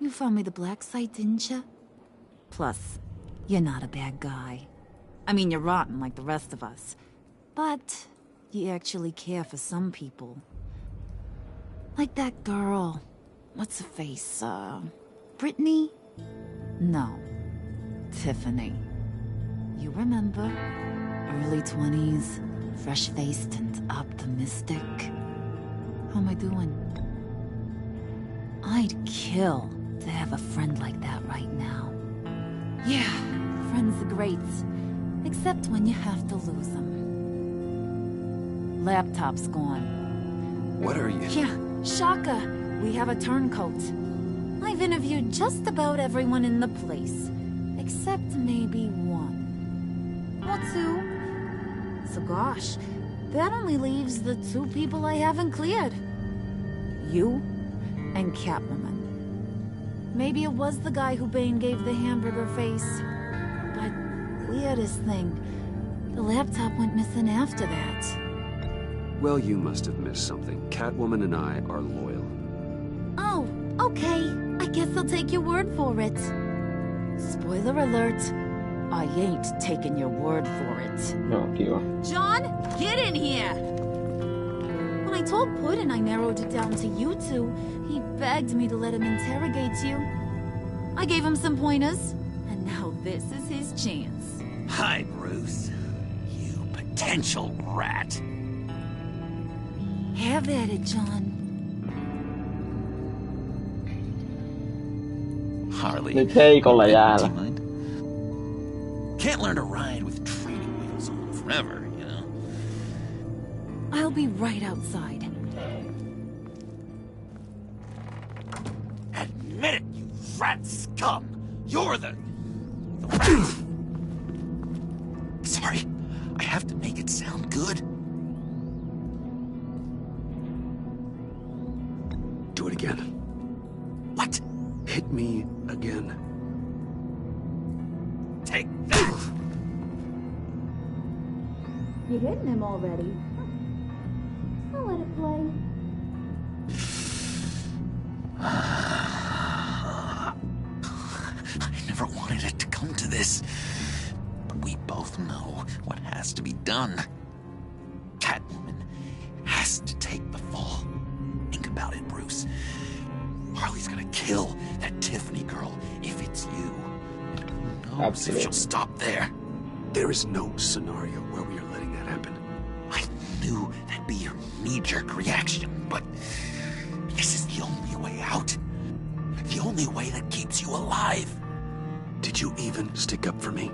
You found me the black site, didn't you? Plus, you're not a bad guy. I mean, you're rotten like the rest of us. But you actually care for some people. Like that girl. What's her face? Brittany? No. Tiffany. You remember? Early 20s, fresh-faced and optimistic. How am I doing? I'd kill to have a friend like that right now. Yeah, friends are great. Except when you have to lose them. Laptop's gone. What are you? Yeah, shocker. We have a turncoat. I've interviewed just about everyone in the place. Except maybe one. Or two. So gosh, that only leaves the two people I haven't cleared. You and Catwoman. Maybe it was the guy who Bane gave the hamburger face. But weirdest thing, the laptop went missing after that. Well, you must have missed something. Catwoman and I are loyal. Oh, okay. I guess I'll take your word for it. Spoiler alert. I ain't taking your word for it. No, dear. John, get in here! When I told Puddin' I narrowed it down to you two, he begged me to let him interrogate you. I gave him some pointers, and now this is his chance. Hi, Bruce. You potential rat. Have at it, John. Harley. Nyt heikolla jäällä. Can't learn to ride with training wheels on forever, you know? I'll be right outside. Admit it, you rat scum! You're the Sorry, I have to make it sound good. Do it again. What? Hit me again. Take that! You're hitting him already. I'll let it play. I never wanted it to come to this. But we both know what has to be done. Catwoman has to take the fall. Think about it, Bruce. Harley's gonna kill that Tiffany girl if it's you. But who knows if she'll stop there? There is no scenario where we are letting that happen. I knew that'd be your knee-jerk reaction, but this is the only way out. The only way that keeps you alive. Did you even stick up for me?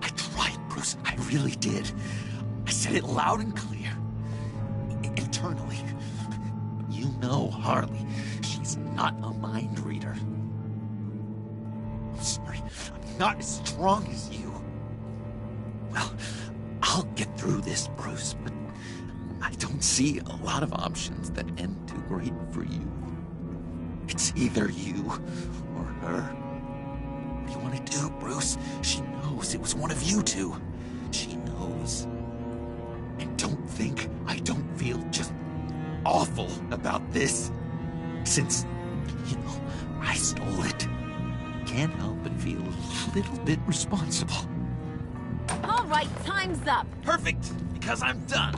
I tried, Bruce. I really did. I said it loud and clear. Internally. You know Harley. She's not a mind reader. I'm sorry. I'm not as strong as you. Well, I'll get through this, Bruce, but I don't see a lot of options that end too great for you. It's either you or her. What do you want to do, Bruce? She knows it was one of you two. She knows. And don't think I don't feel just awful about this. Since, you know, I stole it. Can't help but feel a little bit responsible. All right, time's up. Perfect, because I'm done.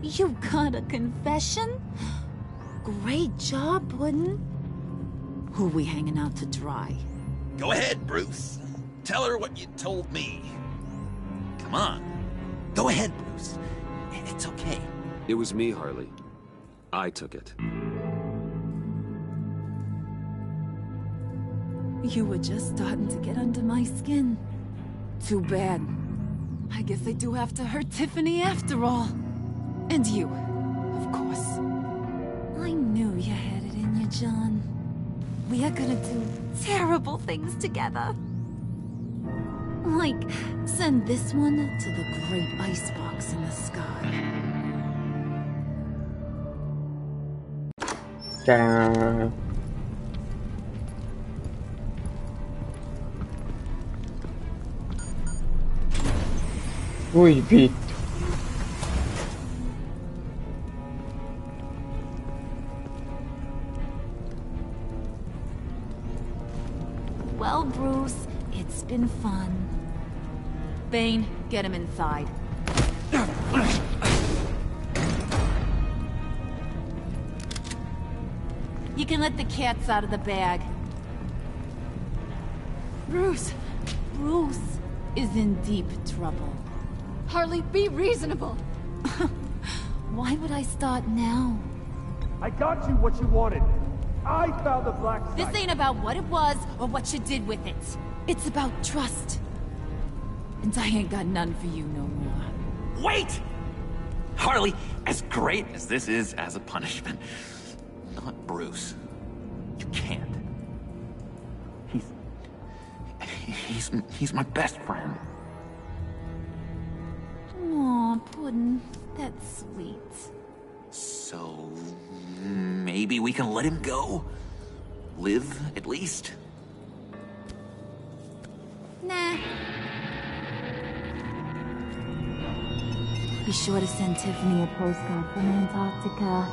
You got a confession? Great job, Puddin'. Who we hanging out to dry? Go ahead, Bruce. Tell her what you told me. Come on. Go ahead, Bruce. It's okay. It was me, Harley. I took it. You were just starting to get under my skin. Too bad. I guess I do have to hurt Tiffany after all. And you, of course. I knew you had it in you, John. We are gonna do terrible things together. Like, send this one to the great icebox in the sky. Ta-da. Ui vittu. been fun. Bane, get him inside. You can let the cats out of the bag. Bruce! Bruce is in deep trouble. Harley, be reasonable! Why would I start now? I got you what you wanted. I found the black site. This ain't about what it was or what you did with it. It's about trust. And I ain't got none for you no more. Wait! Harley, as great as this is as a punishment, not Bruce. You can't. He's my best friend. Aw, Puddin'. That's sweet. So maybe we can let him go? Live, at least? Nah. Be sure to send Tiffany a postcard from Antarctica.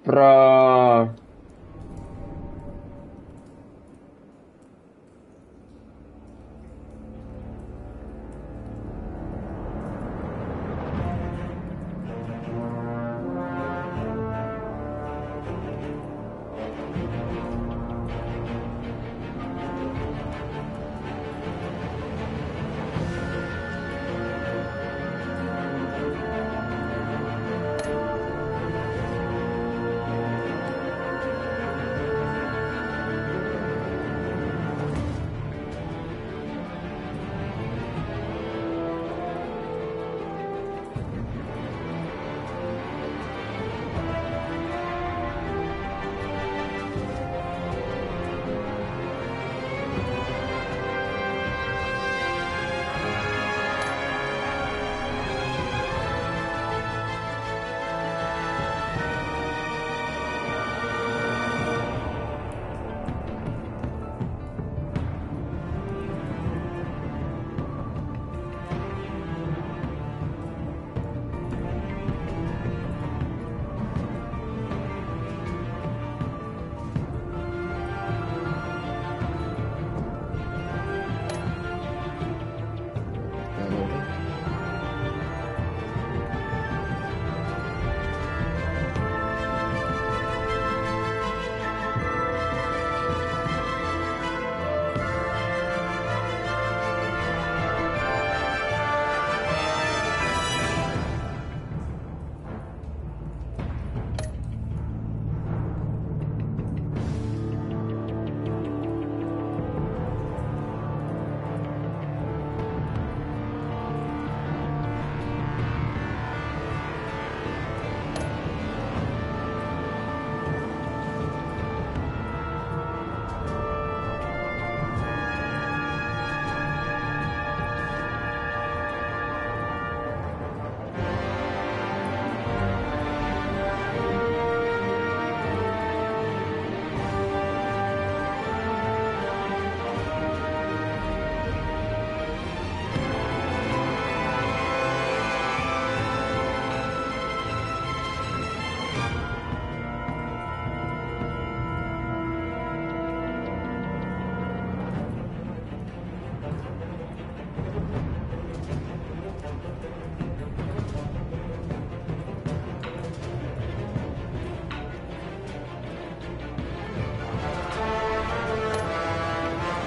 Bro.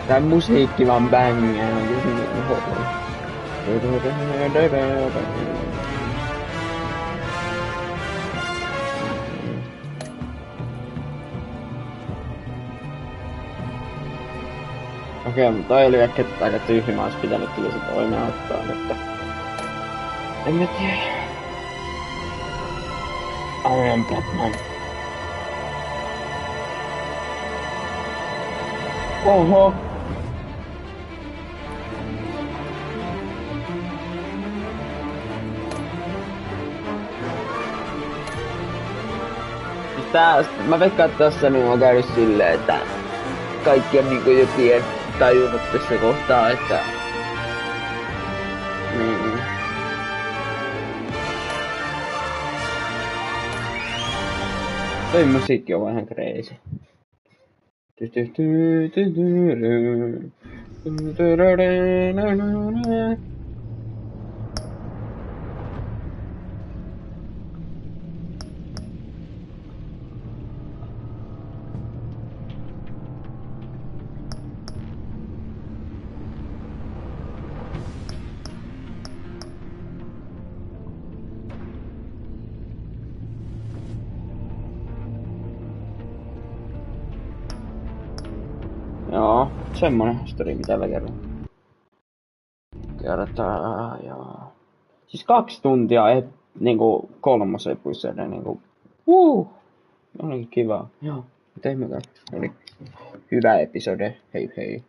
Tää musiikki vaan bängää. Okei, mutta toi oli ehkä aika tyhmä, olisi pitänyt kyllä se toinen ottaa, mutta... En mä tiedä. I am Batman. Oho. mä veikkaan, että tässä niin on käynyt silleen, että kaikki on niinku jo tajunnut tässä kohtaa, että niin. Toi musiikki on vähän crazy. Joo, semmonen striimi tällä kerralla. Kertaa, joo. Siis 2 tuntia niinku 3 episodea niinku. Oli kiva. Joo, teimmekään. Oli hyvä episode. Hei hei.